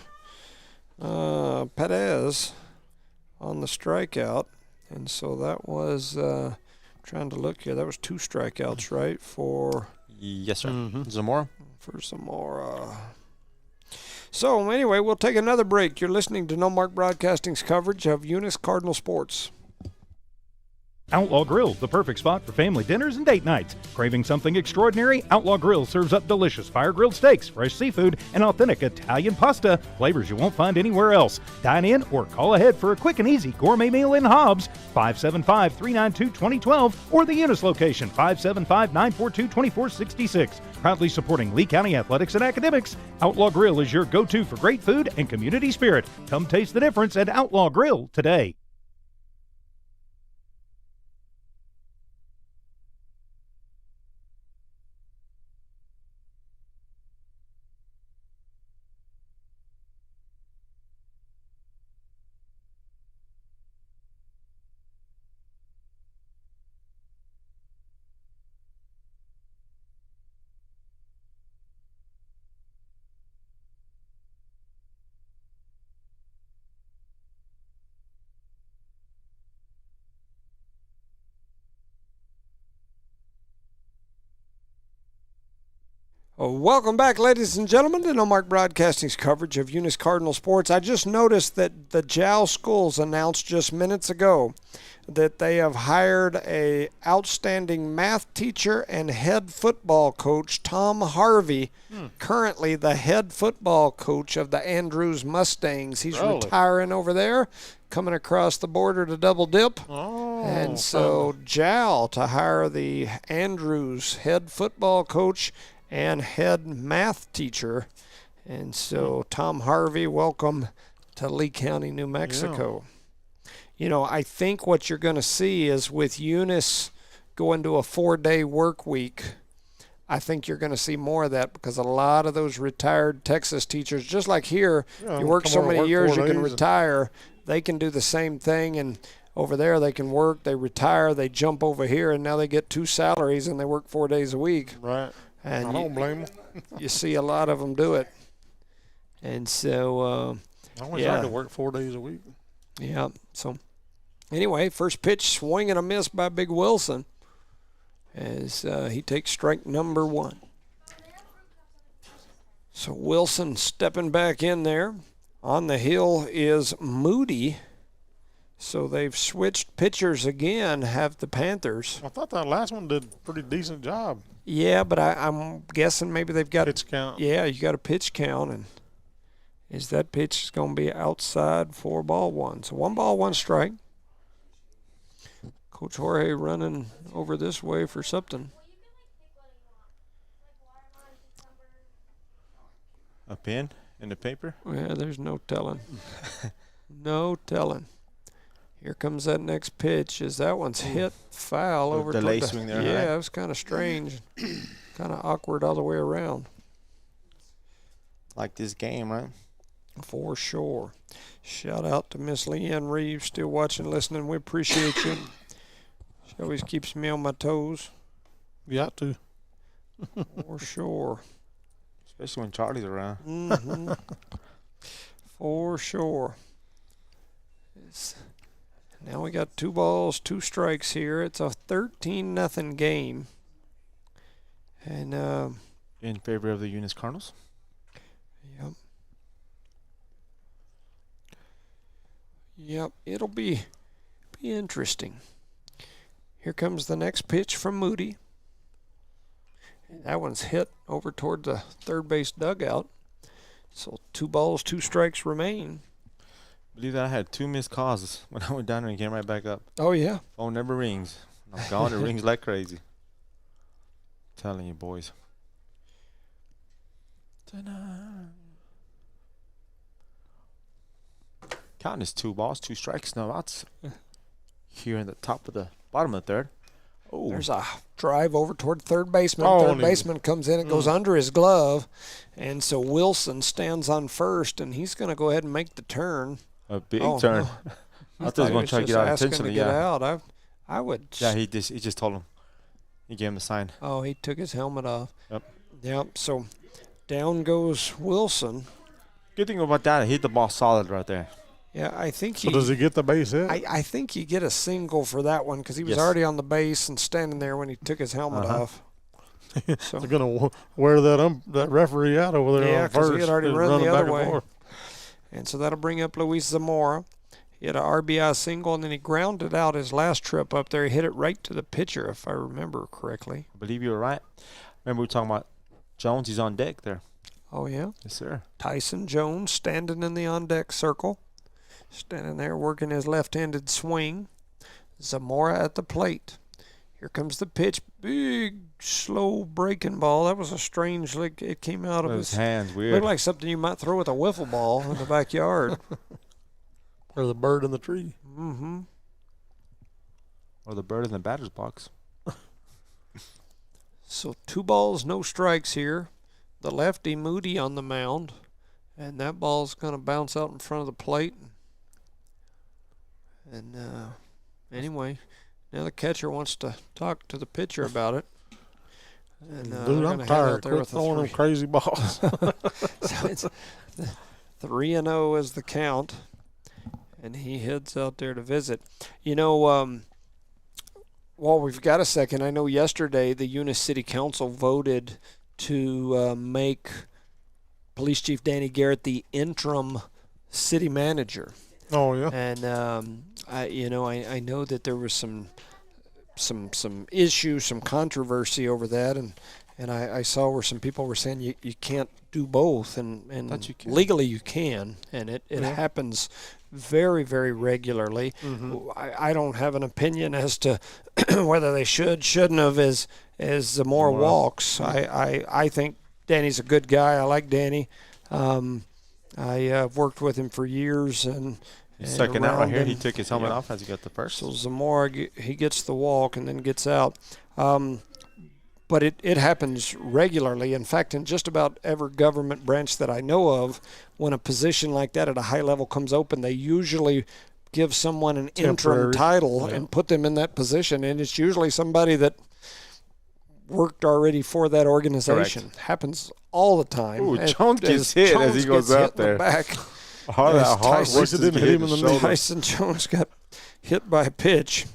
Perez on the strikeout. And so that was, trying to look here, that was 2 strikeouts, right, for... Yes, sir. Zamora? For Zamora. So, anyway, we'll take another break. You're listening to No Mark Broadcasting's coverage of Eunice Cardinal Sports. Outlaw Grill, the perfect spot for family dinners and date nights. Craving something extraordinary? Outlaw Grill serves up delicious fire-grilled steaks, fresh seafood, and authentic Italian pasta, flavors you won't find anywhere else. Dine in or call ahead for a quick and easy gourmet meal in Hobbs, 575-392-2012, or the Eunice location, 575-942-2466. Proudly supporting Lee County athletics and academics, Outlaw Grill is your go-to for great food and community spirit. Come taste the difference at Outlaw Grill today. Welcome back, ladies and gentlemen, to No Mark Broadcasting's coverage of Eunice Cardinal Sports. I just noticed that the Jow Schools announced just minutes ago that they have hired a outstanding math teacher and head football coach, Tom Harvey, currently the head football coach of the Andrews Mustangs. He's retiring over there, coming across the border to double dip. And so Jow to hire the Andrews head football coach and head math teacher. And so Tom Harvey, welcome to Lee County, New Mexico. Yeah. You know, I think what you're going to see is with Eunice going to a 4-day work week, I think you're going to see more of that because a lot of those retired Texas teachers, just like here, you work so many years you can retire. They can do the same thing, and over there they can work, they retire, they jump over here, and now they get 2 salaries and they work 4 days a week. Right. And I don't blame them. You see a lot of them do it. And so, I wish I could work 4 days a week. Yeah. So, anyway, first pitch, swing and a miss by Big Wilson as he takes strike number 1. So, Wilson stepping back in there. On the hill is Moody. So, they've switched pitchers again, have the Panthers. I thought that last one did a pretty decent job. Yeah, but I'm guessing maybe they've got pitch count. Yeah, you got a pitch count, and is that pitch going to be outside for ball 1? So 1 ball, 1 strike. Coach Jorge running over this way for something. A pen in the paper? Yeah, there's no telling. No telling. Here comes that next pitch. As that one's hit foul over delay swing there. Yeah, it was kind of strange, kind of awkward all the way around. Like this game, right? For sure. Shout out to Miss Leanne Reeves, still watching, listening. We appreciate you. She always keeps me on my toes. Got to. For sure. Especially when Charlie's around. Mm-hmm. For sure. Now we got 2 balls, 2 strikes here. It's a 13-0 game. And in favor of the Eunice Cardinals? Yep. Yep, it'll be interesting. Here comes the next pitch from Moody. And that one's hit over toward the third base dugout. So 2 balls, 2 strikes remain. Believe that I had 2 missed calls when I went down there and came right back up. Oh, yeah. Phone never rings. I'm gone. It rings like crazy. Telling you, boys. Counting is 2 balls, 2 strikes. No outs. Here in the top of the bottom of the 3rd. Oh, there's a drive over toward third baseman. Third baseman comes in. It goes under his glove. And so Wilson stands on first, and he's going to go ahead and make the turn. A big turn. No. I thought he was going to try to get out intentionally. Get out. I would. Yeah, he just told him. He gave him the sign. Oh, he took his helmet off. Yep. Yep. So down goes Wilson. Good thing about that, he hit the ball solid right there. Yeah, I think So does he get the base hit? I think you get a single for that one because he was already on the base and standing there when he took his helmet off. So they're gonna wear that referee out over there. Yeah, because he had already run the other way. Forth. And so that'll bring up Luis Zamora. He had an RBI single, and then he grounded out his last trip up there. He hit it right to the pitcher, if I remember correctly. I believe you were right. Remember we were talking about Jones? He's on deck there. Oh, yeah? Yes, sir. Tyson Jones standing in the on-deck circle. Standing there working his left-handed swing. Zamora at the plate. Here comes the pitch. Big, slow breaking ball. That was a strange lick. It came out of his hands. Weird. Looked like something you might throw with a wiffle ball in the backyard. Or the bird in the tree. Mm-hmm. Or the bird in the batter's box. So 2 balls, no strikes here. The lefty Moody on the mound. And that ball's going to bounce out in front of the plate. And anyway, now the catcher wants to talk to the pitcher about it. And, dude, I'm tired. Quit throwing them crazy balls. So it's 3-0 is the count. And he heads out there to visit. You know, while we've got a second, I know yesterday the Eunice City Council voted to make Police Chief Danny Garrett the interim city manager. Oh, yeah. And I know that there was some issues, some controversy over that, and I saw where some people were saying you can't do both, and legally you can, and it happens very, very regularly. Mm-hmm. I don't have an opinion as to whether they shouldn't have as Zamora walks. I think Danny's a good guy. I like Danny. I've worked with him for years, and second out right here, he took his helmet off as he got the first. So Zamora, he gets the walk and then gets out. But it happens regularly. In fact, in just about every government branch that I know of, when a position like that at a high level comes open, they usually give someone an interim title and put them in that position. And it's usually somebody that worked already for that organization. Correct. Happens all the time. Ooh, Jones gets hit as he goes out there. Back. Tyson Jones got hit by a pitch.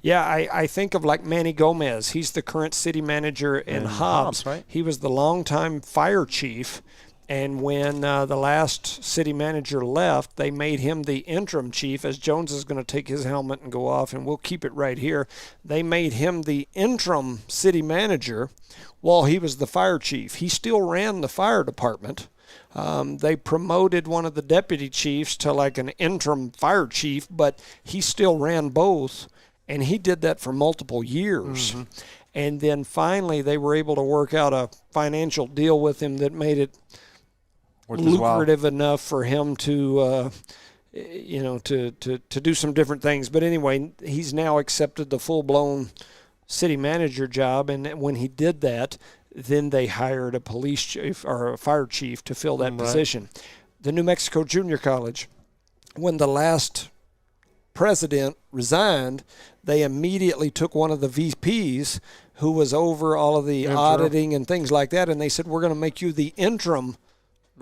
Yeah, I think of like Manny Gomez. He's the current city manager in Hobbs. Right? He was the longtime fire chief, and when the last city manager left, they made him the interim chief, as Jones is going to take his helmet and go off, and we'll keep it right here. They made him the interim city manager while he was the fire chief. He still ran the fire department. They promoted one of the deputy chiefs to like an interim fire chief, but he still ran both. And he did that for multiple years. Mm-hmm. And then finally they were able to work out a financial deal with him that made it lucrative enough for him to, to do some different things. But anyway, he's now accepted the full-blown city manager job. And when he did that, then they hired a police chief or a fire chief to fill that position. The New Mexico Junior College, when the last president resigned, they immediately took one of the VPs who was over all of the auditing and things like that, and they said, we're going to make you the interim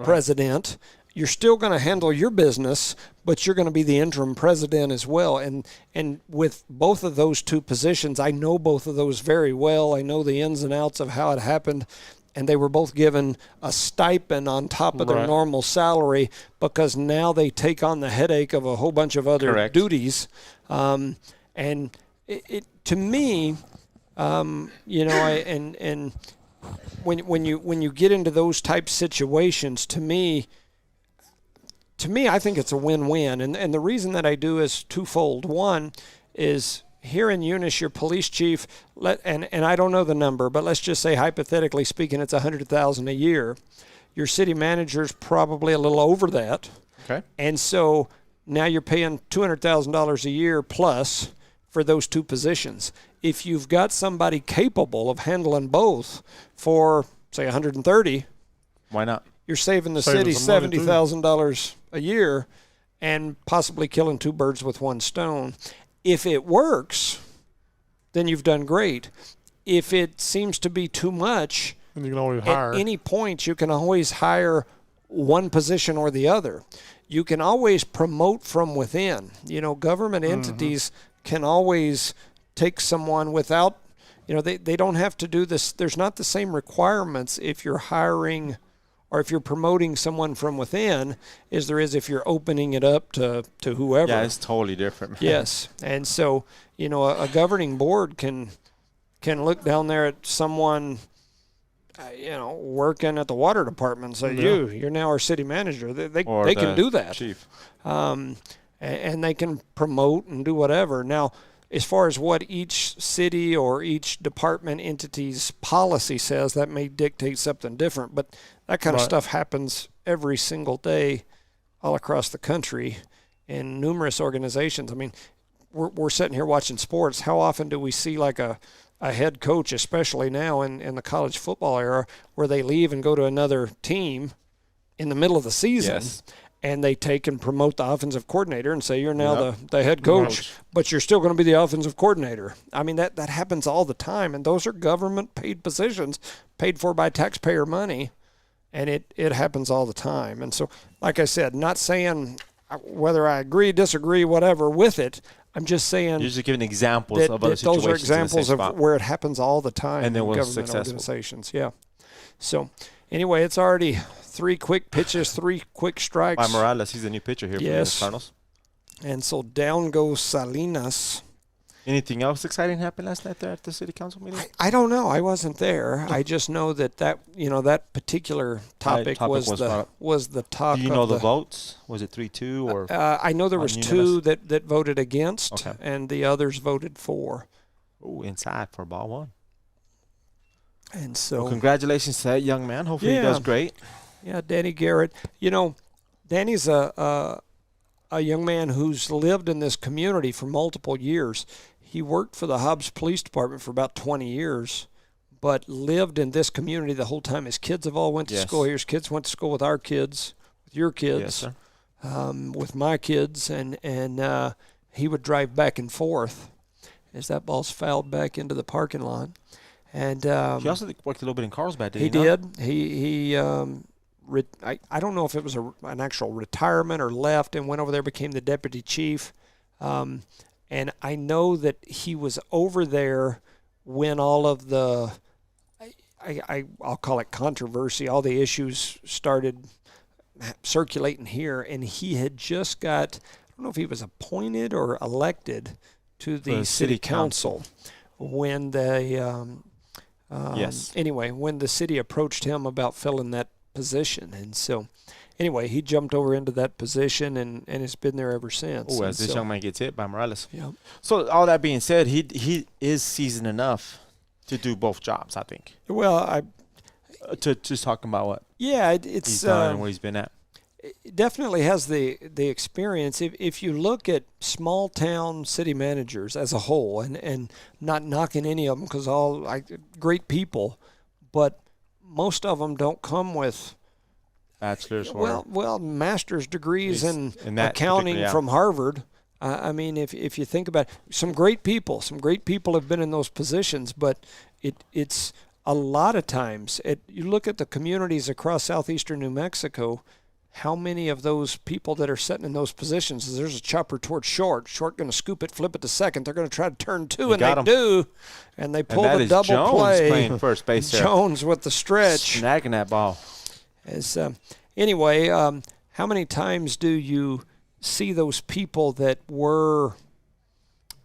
president. You're still going to handle your business, but you're going to be the interim president as well. And with both of those two positions, I know both of those very well. I know the ins and outs of how it happened. And they were both given a stipend on top of their normal salary because now they take on the headache of a whole bunch of other duties. And it to me, when you get into those type situations, to me, I think it's a win-win. And the reason that I do is twofold. One is here in Eunice, your police chief, and I don't know the number, but let's just say hypothetically speaking, it's $100,000 a year. Your city manager's probably a little over that. Okay. And so now you're paying $200,000 a year plus for those two positions. If you've got somebody capable of handling both for, say, $130,000, why not? You're saving the city $70,000 a year and possibly killing two birds with one stone. If it works, then you've done great. If it seems to be too much, and you can always hire. At any point you can always hire one position or the other. You can always promote from within. Government entities can always take someone without, they don't have to do this. There's not the same requirements if you're hiring or if you're promoting someone from within as there is if you're opening it up to whoever. Yeah, it's totally different. Yes. And so, a governing board can look down there at someone, working at the water department and say, you're now our city manager. They can do that. Chief. And they can promote and do whatever. Now, as far as what each city or each department entity's policy says, that may dictate something different. But that kind of stuff happens every single day all across the country in numerous organizations. I mean, we're sitting here watching sports. How often do we see like a head coach, especially now in the college football era, where they leave and go to another team in the middle of the season? Yes. And they take and promote the offensive coordinator and say, you're now the head coach, but you're still going to be the offensive coordinator. I mean, that happens all the time, and those are government-paid positions paid for by taxpayer money, and it happens all the time. And so, like I said, not saying whether I agree, disagree, whatever with it, I'm just saying you're just giving examples of other situations. Those are examples of where it happens all the time and in government organizations. Yeah. So, anyway, it's already 3 quick pitches, 3 quick strikes. By Morales, he's a new pitcher here for the Cardinals. And so down goes Salinas. Anything else exciting happened last night there at the city council meeting? I don't know. I wasn't there. I just know that particular topic was the talk. Do you know the votes? Was it 3-2 or? I know there was 2 that voted against, and the others voted for. Oh, inside for ball 1. And so, congratulations to that young man. Hopefully he does great. Yeah, Danny Garrett. Danny's a young man who's lived in this community for multiple years. He worked for the Hobbs Police Department for about 20 years, but lived in this community the whole time. His kids have all went to school here. His kids went to school with our kids, with your kids, with my kids, and he would drive back and forth as that ball's fouled back into the parking lot. And he also worked a little bit in Carlsbad, did he? He did. He I don't know if it was an actual retirement or left and went over there, became the deputy chief. And I know that he was over there when all of the, I'll call it controversy, all the issues started circulating here. And he had just got, I don't know if he was appointed or elected to the city council when the, anyway, when the city approached him about filling that position. And so, anyway, he jumped over into that position and has been there ever since. Oh, as this young man gets hit by Morales. Yeah. So, all that being said, he is seasoned enough to do both jobs, I think. Well, to just talking about what it's he's done and where he's been at. It definitely has the experience. If you look at small town city managers as a whole, and not knocking any of them because all great people, but most of them don't come with bachelor's or master's degrees in accounting from Harvard. I mean, if you think about it, some great people have been in those positions, but it's a lot of times. You look at the communities across southeastern New Mexico. How many of those people that are sitting in those positions, there's a chopper towards short going to scoop it, flip it to second. They're going to try to turn 2, and they do. And they pull the double Jones play. Playing first base there. Jones with the stretch. Snagging that ball. Anyway, how many times do you see those people that were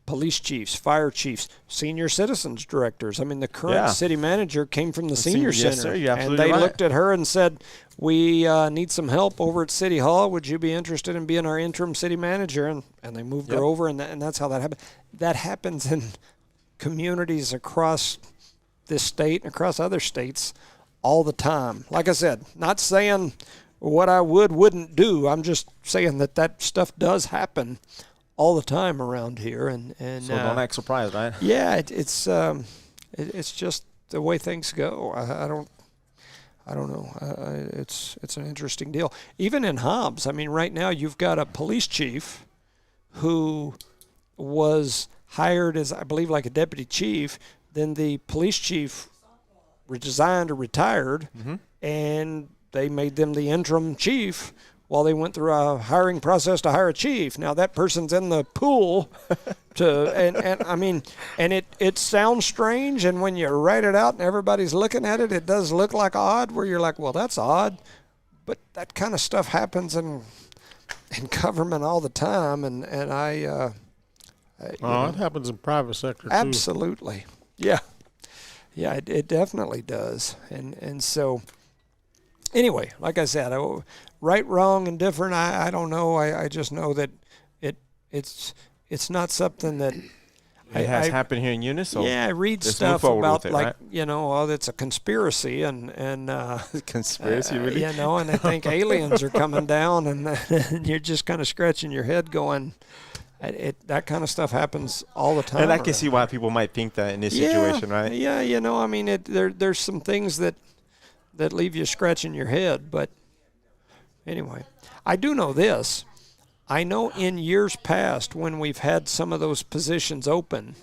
police chiefs, fire chiefs, senior citizens directors? I mean, the current city manager came from the senior center. Yes, sir, you're and they looked at her and said, we need some help over at City Hall. Would you be interested in being our interim city manager? And they moved her over, and that's how that happened. That happens in communities across this state and across other states all the time. Like I said, not saying what I wouldn't do. I'm just saying that stuff does happen all the time around here, and so don't act surprised, right? Yeah, it's just the way things go. I don't know. It's an interesting deal. Even in Hobbs, I mean, right now you've got a police chief who was hired as, I believe, like a deputy chief. Then the police chief resigned or retired, and they made them the interim chief while they went through a hiring process to hire a chief. Now that person's in the pool and it sounds strange, and when you write it out and everybody's looking at it, it does look like odd, where you're like, well, that's odd. But that kind of stuff happens in government all the time, and it happens in private sector too. Absolutely. Yeah, it definitely does. And so anyway, like I said, right, wrong, and different, I don't know. I just know that it's not something that it has happened here in Eunice. So I read stuff about right? It's a conspiracy and conspiracy, really? And they think aliens are coming down, and you're just kind of scratching your head going, that kind of stuff happens all the time. And I can see why people might think that in this situation, right? Yeah, there's some things that leave you scratching your head. But anyway, I do know this. I know in years past when we've had some of those positions open,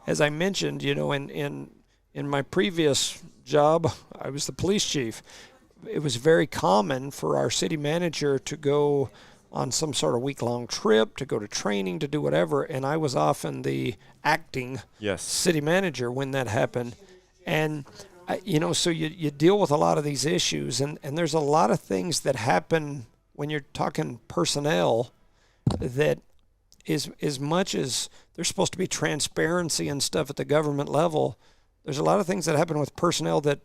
as I mentioned, in my previous job, I was the police chief. It was very common for our city manager to go on some sort of week-long trip, to go to training, to do whatever, and I was often the acting city manager when that happened. And so you deal with a lot of these issues, and there's a lot of things that happen when you're talking personnel that as much as there's supposed to be transparency and stuff at the government level, there's a lot of things that happen with personnel that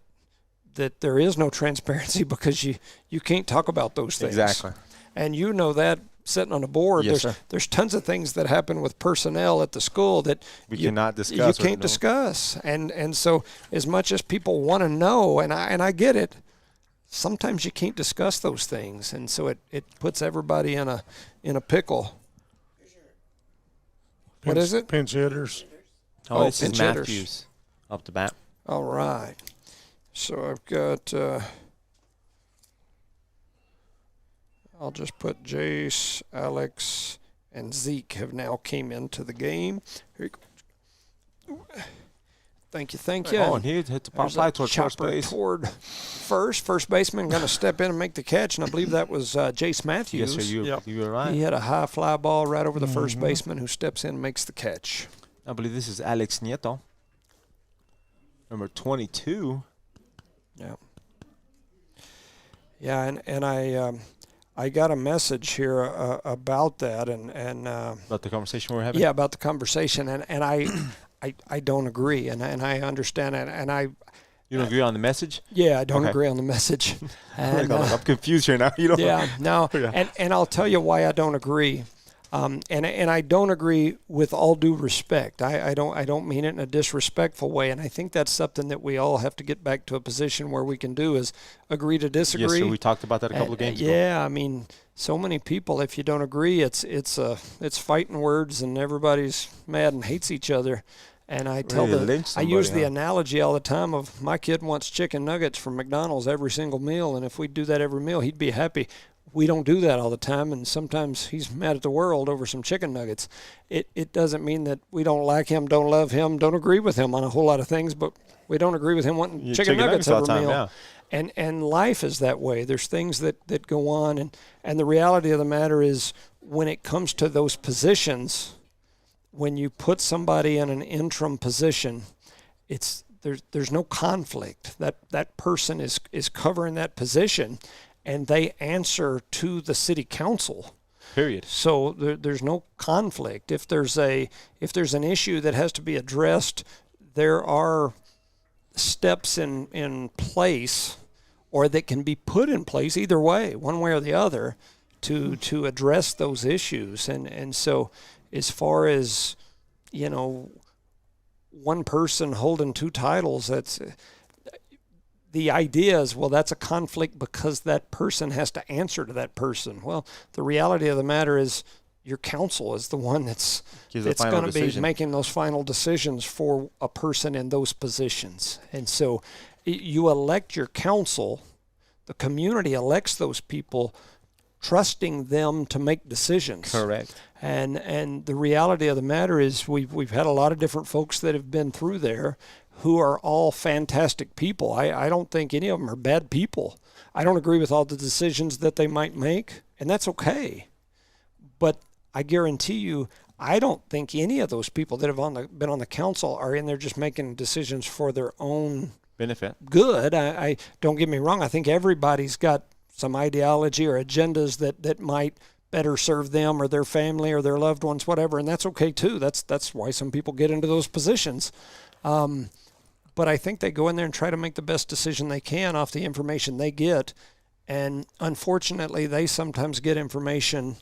there is no transparency because you can't talk about those things. Exactly. And that sitting on a board, there's tons of things that happen with personnel at the school that we cannot discuss. You can't discuss. And so as much as people want to know, and I get it, sometimes you can't discuss those things, and so it puts everybody in a pickle. What is it? Pinch hitters. Oh, this is Matthews up the bat. All right. So I've got, I'll just put Jace, Alex, and Zeke have now came into the game. Here you go. Thank you. Oh, and he hit the pop fly toward first base. Toward first baseman going to step in and make the catch, and I believe that was Jace Matthews. Yes, sir, you were right. He had a high fly ball right over the first baseman, who steps in and makes the catch. I believe this is Alex Nieto, number 22. Yeah. Yeah, and I got a message here about that, and about the conversation we're having. Yeah, about the conversation, and I don't agree, and I understand it, and I. You don't agree on the message? Yeah, I don't agree on the message. And, I'm confused here now. You don't. Yeah, no, and I'll tell you why I don't agree. And I don't agree with all due respect. I don't mean it in a disrespectful way, and I think that's something that we all have to get back to a position where we can do is agree to disagree. Yes, sir, we talked about that a couple of games ago. Yeah, I mean, so many people, if you don't agree, it's fighting words, and everybody's mad and hates each other. And I use the analogy all the time of my kid wants chicken nuggets from McDonald's every single meal, and if we do that every meal, he'd be happy. We don't do that all the time, and sometimes he's mad at the world over some chicken nuggets. It doesn't mean that we don't like him, don't love him, don't agree with him on a whole lot of things, but we don't agree with him wanting chicken nuggets every meal. Yeah. And life is that way. There's things that go on, and the reality of the matter is when it comes to those positions, when you put somebody in an interim position, there's no conflict. That person is covering that position, and they answer to the city council. Period. So there's no conflict. If there's an issue that has to be addressed, there are steps in place, or that can be put in place either way, one way or the other, to address those issues. And so as far as, one person holding two titles, that's the idea is, well, that's a conflict because that person has to answer to that person. Well, the reality of the matter is your council is the one that's going to be making those final decisions for a person in those positions. And so you elect your council, the community elects those people, trusting them to make decisions. Correct. And the reality of the matter is we've had a lot of different folks that have been through there who are all fantastic people. I don't think any of them are bad people. I don't agree with all the decisions that they might make, and that's okay. But I guarantee you, I don't think any of those people that have been on the council are in there just making decisions for their own benefit. Good. I don't get me wrong. I think everybody's got some ideology or agendas that might better serve them or their family or their loved ones, whatever, and that's okay too. That's why some people get into those positions. But I think they go in there and try to make the best decision they can off the information they get, and unfortunately, they sometimes get information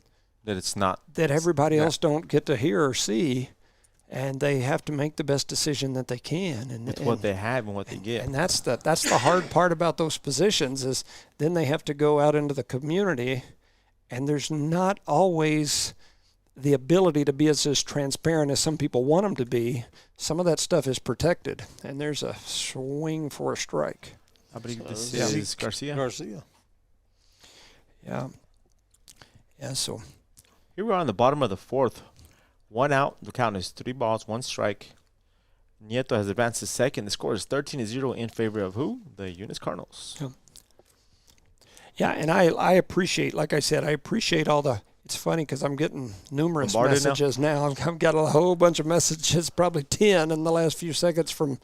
that everybody else don't get to hear or see, and they have to make the best decision that they can. And it's what they have and what they get. And that's the hard part about those positions is then they have to go out into the community, and there's not always the ability to be as transparent as some people want them to be. Some of that stuff is protected, and there's a swing for a strike. I believe this is Garcia. Yeah. Yeah, so. Here we are on the bottom of the fourth. 1 out. The count is 3 balls, 1 strike. Nieto has advanced to second. The score is 13-0 in favor of who? The Eunice Cardinals. Yeah, and I appreciate, like I said, I appreciate all the. It's funny because I'm getting numerous messages now. I've got a whole bunch of messages, probably 10 in the last few seconds from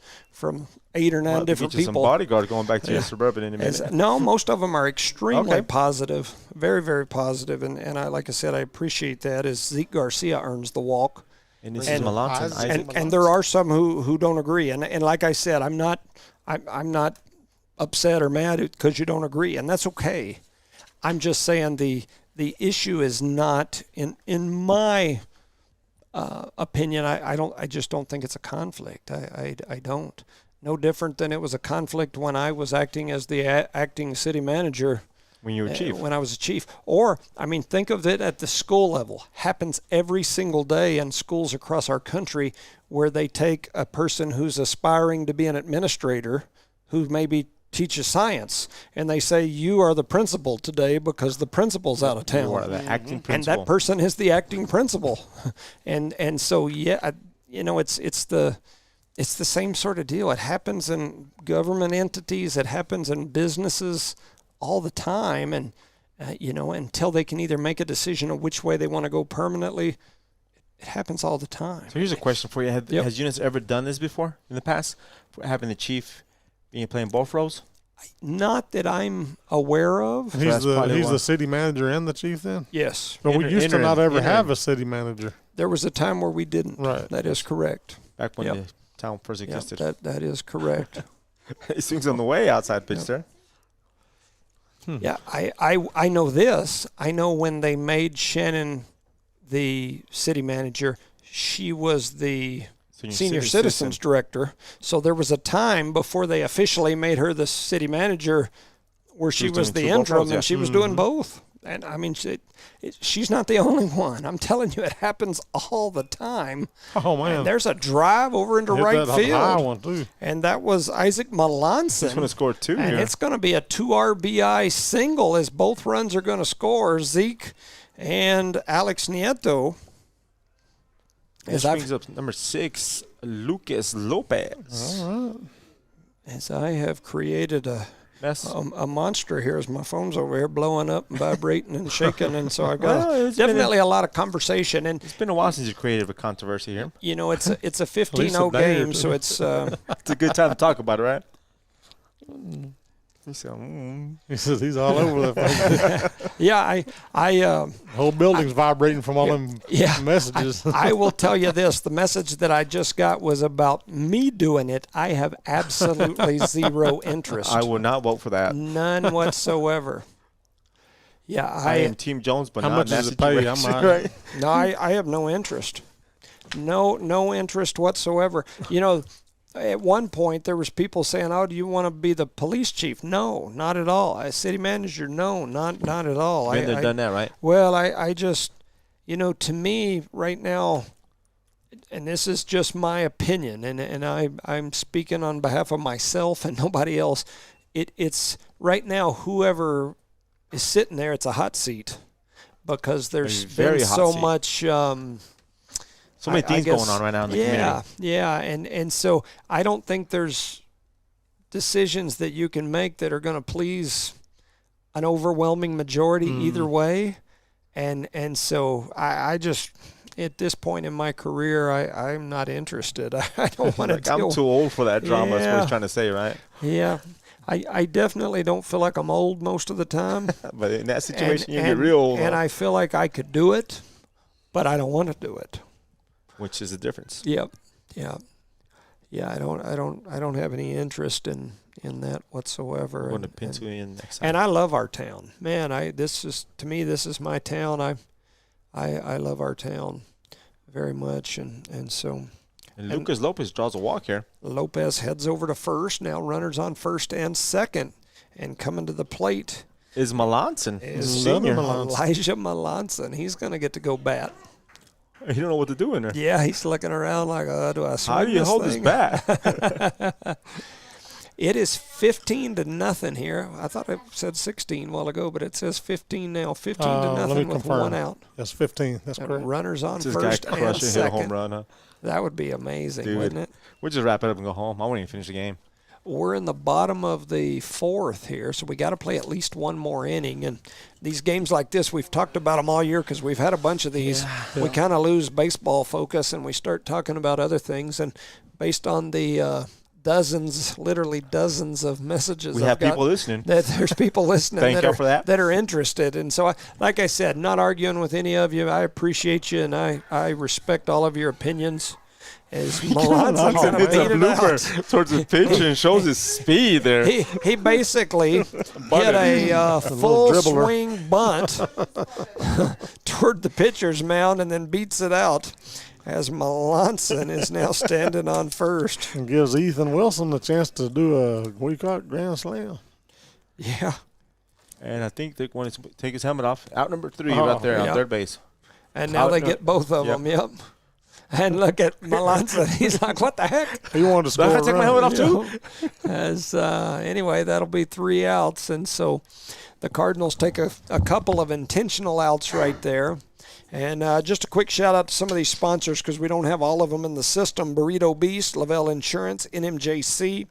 8 or 9 different people. Some bodyguard going back to your Suburban in a minute. No, most of them are extremely positive, very, very positive. And I, like I said, I appreciate that as Zeke Garcia earns the walk. And this is Melanson. And there are some who don't agree. And like I said, I'm not upset or mad because you don't agree, and that's okay. I'm just saying the issue is not in my opinion. I just don't think it's a conflict. I don't. No different than it was a conflict when I was acting as the acting city manager. When you were chief. When I was a chief. Or, I mean, think of it at the school level. Happens every single day in schools across our country where they take a person who's aspiring to be an administrator who maybe teaches science, and they say, you are the principal today because the principal's out of town. You are the acting principal. And that person is the acting principal. and so, yeah, it's the same sort of deal. It happens in government entities. It happens in businesses all the time. And, until they can either make a decision on which way they want to go permanently, it happens all the time. So here's a question for you. Has Eunice ever done this before in the past, having the chief playing both roles? Not that I'm aware of. He's the city manager and the chief then? Yes. But we used to not ever have a city manager. There was a time where we didn't. Right. That is correct. Back when the town first existed. That is correct. He swings on the way outside pitch there. Yeah, I know this. I know when they made Shannon the city manager, she was the Senior Citizens Director. So there was a time before they officially made her the city manager where she was the interim and she was doing both. And, I mean, she's not the only one. I'm telling you, it happens all the time. Oh, man. And there's a drive over into right field. High one too. And that was Isaac Melanson. He's going to score 2. And it's going to be a 2 RBI single as both runs are going to score. Zeke and Alex Nieto. This brings up number 6, Lucas Lopez. All right. As I have created a monster here as my phone's over here blowing up and vibrating and shaking, and so I've got definitely a lot of conversation. And it's been a while since you created a controversy here. It's a 15-0 game, so it's it's a good time to talk about it, right? He says he's all over the place. Yeah, the whole building's vibrating from all them messages. I will tell you this: the message that I just got was about me doing it. I have absolutely zero interest. I will not vote for that. None whatsoever. Yeah, I am Team Jones, but how not much in that does it pay? situation. Right? No, I have no interest. No interest whatsoever. At one point, there was people saying, "Oh, do you want to be the police chief?" No, not at all. As city manager, no, not at all. Been there, done that, right? Well, I just, to me right now, and this is just my opinion, and I'm speaking on behalf of myself and nobody else. It's right now, whoever is sitting there, it's a hot seat because there's been so much So many things going on right now in the community. Yeah, and so I don't think there's decisions that you can make that are going to please an overwhelming majority either way. And so I just, at this point in my career, I'm not interested. I don't want to deal. I'm too old for that drama. That's what he's trying to say, right? Yeah. I definitely don't feel like I'm old most of the time. But in that situation, you get real old. And I feel like I could do it, but I don't want to do it. Which is the difference. Yep. Yeah. Yeah, I don't have any interest in that whatsoever. I'm going to pencil in next time. And I love our town. Man, this is my town. I love our town very much, and so. And Lucas Lopez draws a walk here. Lopez heads over to first. Now runners on first and second, and coming to the plate is Melanson. Senior Elijah Melanson. He's going to get to go bat. You don't know what to do in there. Yeah, he's looking around like, do I swing How do you hold this bat? It is 15-0 here. I thought it said 16 a while ago, but it says 15 now. 15-0 with one out. That's 15. That's correct. Runners on this first guy and second. Hit a home run, huh? That would be amazing, wouldn't it? We'll just wrap it up and go home. I won't even finish the game. We're in the bottom of the fourth here, so we got to play at least one more inning. And these games like this, we've talked about them all year because we've had a bunch of these. Yeah. We kind of lose baseball focus and we start talking about other things. And based on the literally dozens of messages we have people listening. That there's people listening that are interested. And so, like I said, not arguing with any of you. I appreciate you, and I respect all of your opinions. As Melanson's going to beat it out towards the pitch and shows his speed there. He basically hit a full swing bunt toward the pitcher's mound and then beats it out as Melanson is now standing on first. And gives Ethan Wilson the chance to do a grand slam. Yeah. And I think they're going to take his helmet off. Out number 3 right there on third base. And now they get both of them, yep. And look at Melanson. He's like, what the heck? He wanted to score. Do I take my helmet off too? Anyway, that'll be 3 outs. And so the Cardinals take a couple of intentional outs right there. And just a quick shout out to some of these sponsors because we don't have all of them in the system. Burrito Beast, Lavelle Insurance, NMJC,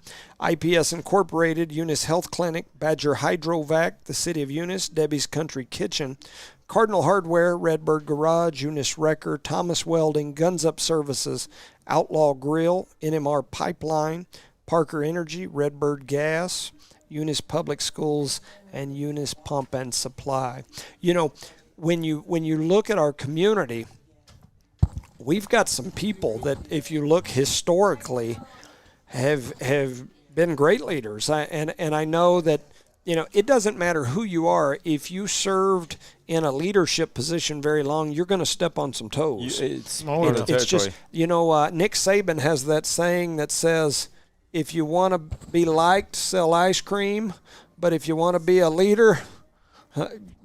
IPS Incorporated, Eunice Health Clinic, Badger Hydrovac, the City of Eunice, Debbie's Country Kitchen, Cardinal Hardware, Redbird Garage, Eunice Wrecker, Thomas Welding, Guns Up Services, Outlaw Grill, NMR Pipeline, Parker Energy, Redbird Gas, Eunice Public Schools, and Eunice Pump and Supply. You know, when you look at our community, we've got some people that, if you look historically, have been great leaders. And I know that, you know, it doesn't matter who you are. If you served in a leadership position very long, you're going to step on some toes. It's just, you know, Nick Saban has that saying that says, if you want to be liked, sell ice cream. But if you want to be a leader,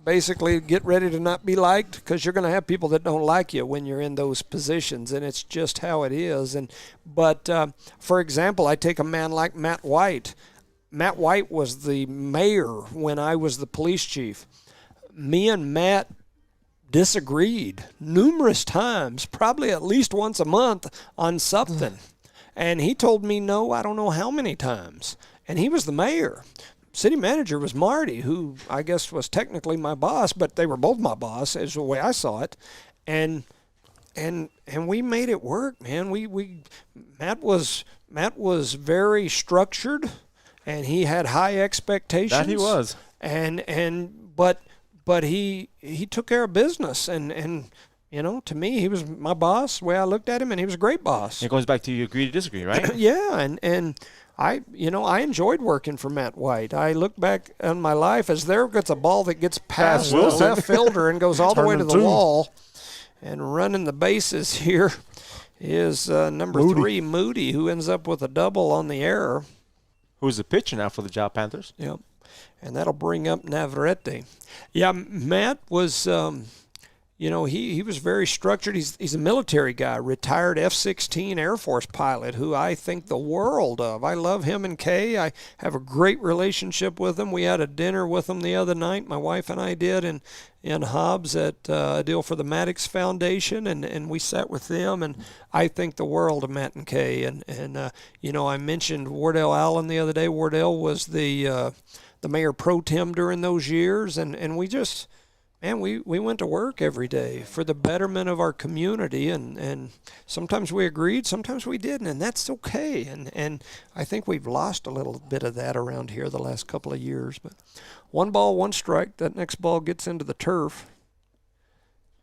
basically get ready to not be liked, because you're going to have people that don't like you when you're in those positions, and it's just how it is. But for example, I take a man like Matt White. Matt White was the mayor when I was the police chief. Me and Matt disagreed numerous times, probably at least once a month on something. And he told me no, I don't know how many times. And he was the mayor. City manager was Marty, who I guess was technically my boss, but they were both my boss, is the way I saw it. And we made it work, man. Matt was very structured, and he had high expectations. That he was. But he took care of business, and you know, to me, he was my boss, the way I looked at him, and he was a great boss. It goes back to you agree to disagree, right? Yeah, and I enjoyed working for Matt White. I look back on my life as there gets a ball that gets past the left fielder and goes all the way to the wall, and running the bases here is number 3, Moody, who ends up with a double on the error. Who's the pitcher now for the Job Panthers? Yep, and that'll bring up Navarrete. Yeah, Matt was, he was very structured. He's a military guy, retired F-16 Air Force pilot who I think the world of. I love him and Kay. I have a great relationship with him. We had a dinner with him the other night, my wife and I did, in Hobbs at a deal for the Maddox Foundation, and we sat with them, and I think the world of Matt and Kay. And I mentioned Wardell Allen the other day. Wardell was the mayor pro tem during those years, and we just... Man, we went to work every day for the betterment of our community, and sometimes we agreed, sometimes we didn't, and that's okay. And I think we've lost a little bit of that around here the last couple of years. But 1 ball, 1 strike. That next ball gets into the turf,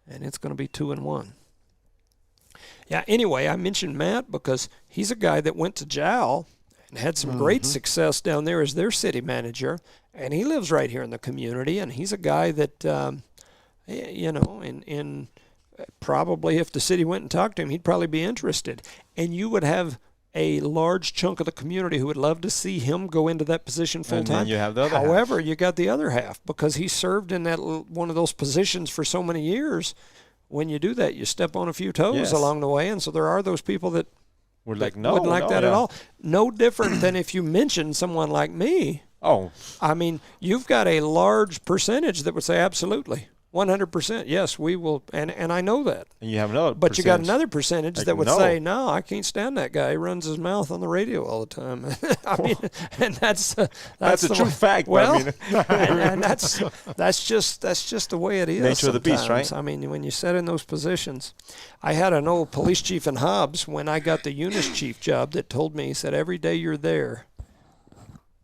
and it's going to be 2-1. Yeah, anyway, I mentioned Matt because he's a guy that went to Jowl and had some great success down there as their city manager. And he lives right here in the community, and he's a guy that, in probably if the city went and talked to him, he'd probably be interested. And you would have a large chunk of the community who would love to see him go into that position full time. And then you have the other However, half. You got the other half because he served in that one of those positions for so many years. When you do that, you step on a few toes along the way, and so there are those people that wouldn't like that at all. No different than if you mention someone like me. Oh. I mean, you've got a large percentage that would say absolutely, 100%, yes, we will, and I know that. And you have another But you got another percentage like, that would say, no, I can't stand that guy. He runs his mouth on the radio all the time. I mean, and that's a true fact. Well, I mean. and that's just the way it is. Nature of the beast, right? I mean, when you sit in those positions, I had an old police chief in Hobbs when I got the Eunice chief job that told me, he said, every day you're there,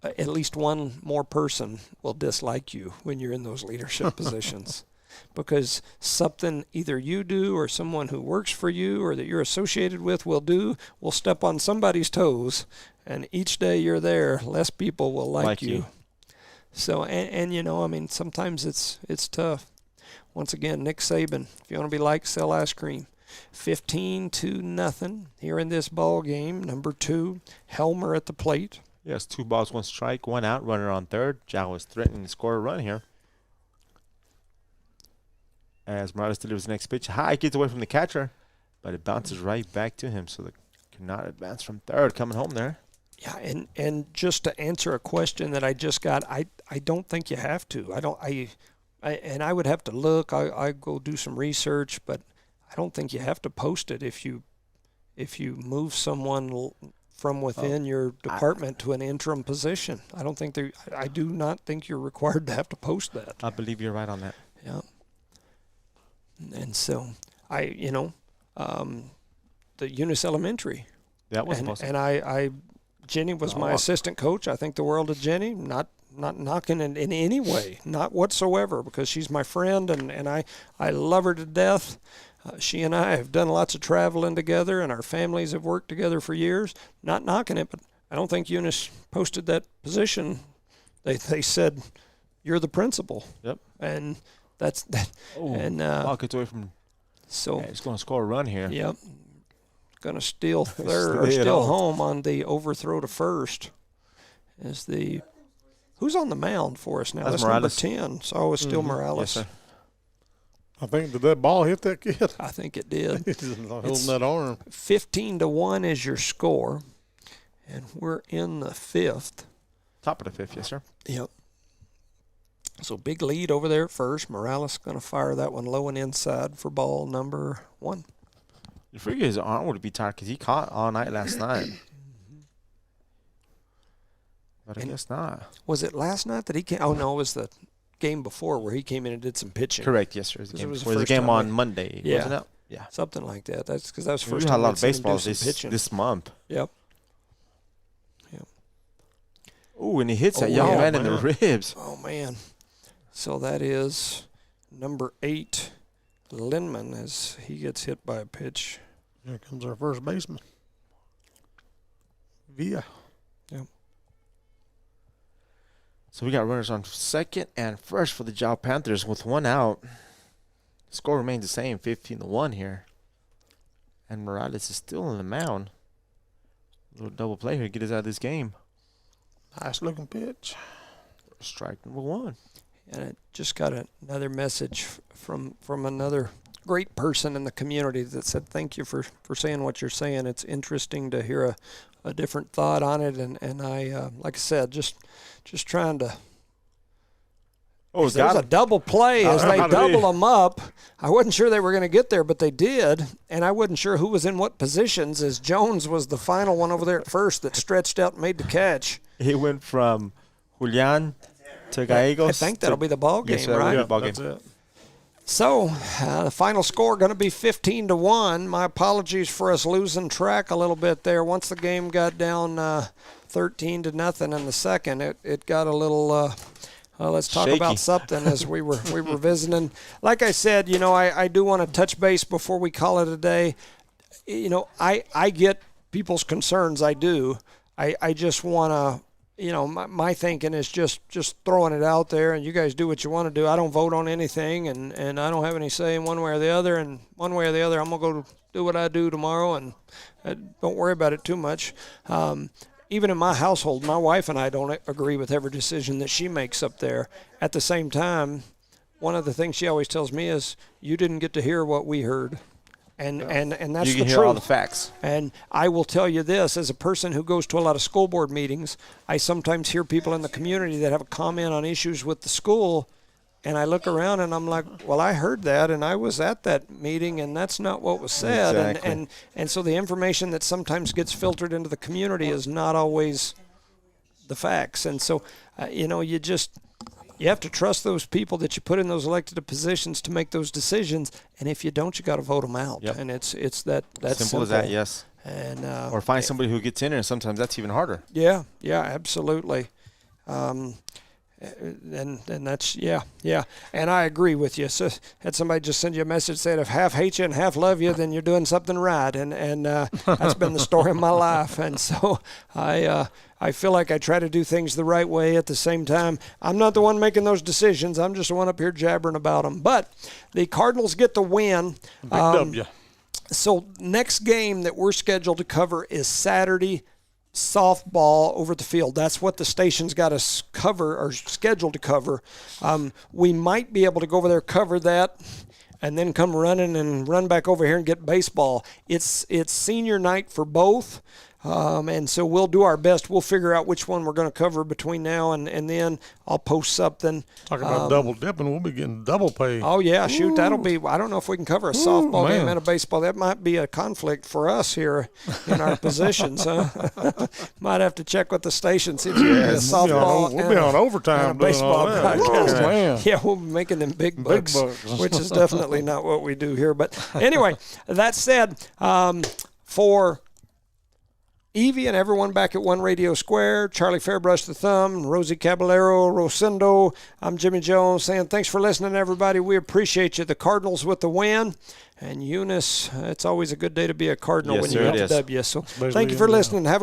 at least one more person will dislike you when you're in those leadership positions, because something either you do or someone who works for you or that you're associated with will step on somebody's toes, and each day you're there, less people will like you. So, and sometimes it's tough. Once again, Nick Saban, if you want to be liked, sell ice cream. 15-0 here in this ball game. Number 2, Helmer at the plate. Yes, 2 balls, 1 strike, 1 out, runner on third. Jowl was threatening to score a run here. As Morales delivers the next pitch. High, gets away from the catcher, but it bounces right back to him, so they cannot advance from third. Coming home there. Yeah, and just to answer a question that I just got, I don't think you have to. I would have to look. I go do some research, but I don't think you have to post it if you move someone from within your department to an interim position. I do not think you're required to have to post that. I believe you're right on that. Yeah. And so the Eunice Elementary. That was possible. And Jenny was my assistant coach. I think the world of Jenny. Not knocking in any way, not whatsoever, because she's my friend and I love her to death. She and I have done lots of traveling together, and our families have worked together for years. Not knocking it, but I don't think Eunice posted that position. They said, "You're the principal." Yep. And that's that. Oh, and ball gets away from. So he's going to score a run here. Yep. Going to steal third or steal home on the overthrow to first. Who's on the mound for us now? That's number 10. So it's still Morales. Yes, sir. I think, did that ball hit that kid? I think it did. He's holding that arm. 15-1 is your score, and we're in the 5th. Top of the 5th, yes, sir. Yep. So big lead over there at first. Morales going to fire that one low and inside for ball number 1. You figure his arm would be tired because he caught all night last night. But I guess not. Was it last night that he came? Oh, no, it was the game before where he came in and did some pitching. Correct, yes, sir. It was the game on Monday, wasn't it? Yeah, something like that. That's because that was the first time. We had a lot of baseballs this month. Yep. Ooh, and he hits that young man in the ribs. Oh, man. So that is number 8, Lindman, as he gets hit by a pitch. Here comes our first baseman. Villa. Yep. So we got runners on second and first for the Jowl Panthers with 1 out. The score remains the same, 15-1 here. And Morales is still on the mound. A little double play here, get us out of this game. Nice looking pitch. Strike number 1. And I just got another message from another great person in the community that said, thank you for saying what you're saying. It's interesting to hear a different thought on it. And I, like I said, just trying to. Oh, there's a double play as they double them up. I wasn't sure they were going to get there, but they did. And I wasn't sure who was in what positions, as Jones was the final one over there at first that stretched out and made the catch. He went from Julian to Gallegos. I think that'll be the ball game, yes, right? Yeah, ball game. That's it. So the final score going to be 15-1. My apologies for us losing track a little bit there. Once the game got down 13-0 in the second, it got a little. Let's talk shaky about something as we were visiting. Like I said, I do want to touch base before we call it a day. I get people's concerns. I do. I just want to. My thinking is just throwing it out there, and you guys do what you want to do. I don't vote on anything, and I don't have any say in one way or the other. And one way or the other, I'm going to go do what I do tomorrow, and don't worry about it too much. Even in my household, my wife and I don't agree with every decision that she makes up there. At the same time, one of the things she always tells me is, you didn't get to hear what we heard. And that's the truth. You can hear all the facts. And I will tell you this, as a person who goes to a lot of school board meetings, I sometimes hear people in the community that have a comment on issues with the school, and I look around and I'm like, well, I heard that, and I was at that meeting, and that's not what was said. Exactly. And so the information that sometimes gets filtered into the community is not always the facts. And so, you have to trust those people that you put in those elected positions to make those decisions, and if you don't, you got to vote them out. Yep. And it's that simple as that. Yes. And or find somebody who gets in there, and sometimes that's even harder. Yeah, absolutely. And that's and I agree with you. So had somebody just send you a message saying if half hate you and half love you, then you're doing something right, and that's been the story of my life. And so I feel like I try to do things the right way. At the same time, I'm not the one making those decisions. I'm just the one up here jabbering about them. But the Cardinals get the win. Big W. So next game that we're scheduled to cover is Saturday. Softball over at the field. That's what the station's got us cover or scheduled to cover. We might be able to go over there, cover that, and then come running and run back over here and get baseball. It's senior night for both. And so we'll do our best. We'll figure out which one we're going to cover between now and then. I'll post something. Talk about double dipping. We'll be getting double pay. Oh, yeah, shoot. That'll be – I don't know if we can cover a softball game and a baseball. That might be a conflict for us here in our positions, huh? Might have to check with the station, see if we can get a softball we'll be on overtime and a baseball broadcast. Man. Yeah, we'll be making them big bucks, which is definitely not what we do here. But anyway, that said, for – Evie and everyone back at One Radio Square, Charlie Fairbrush the Thumb, Rosie Caballero, Rosendo, I'm Jimmy Jones saying thanks for listening, everybody. We appreciate you. The Cardinals with the win. And Eunice, it's always a good day to be a Cardinal when you get the W. So thank you for listening. Have a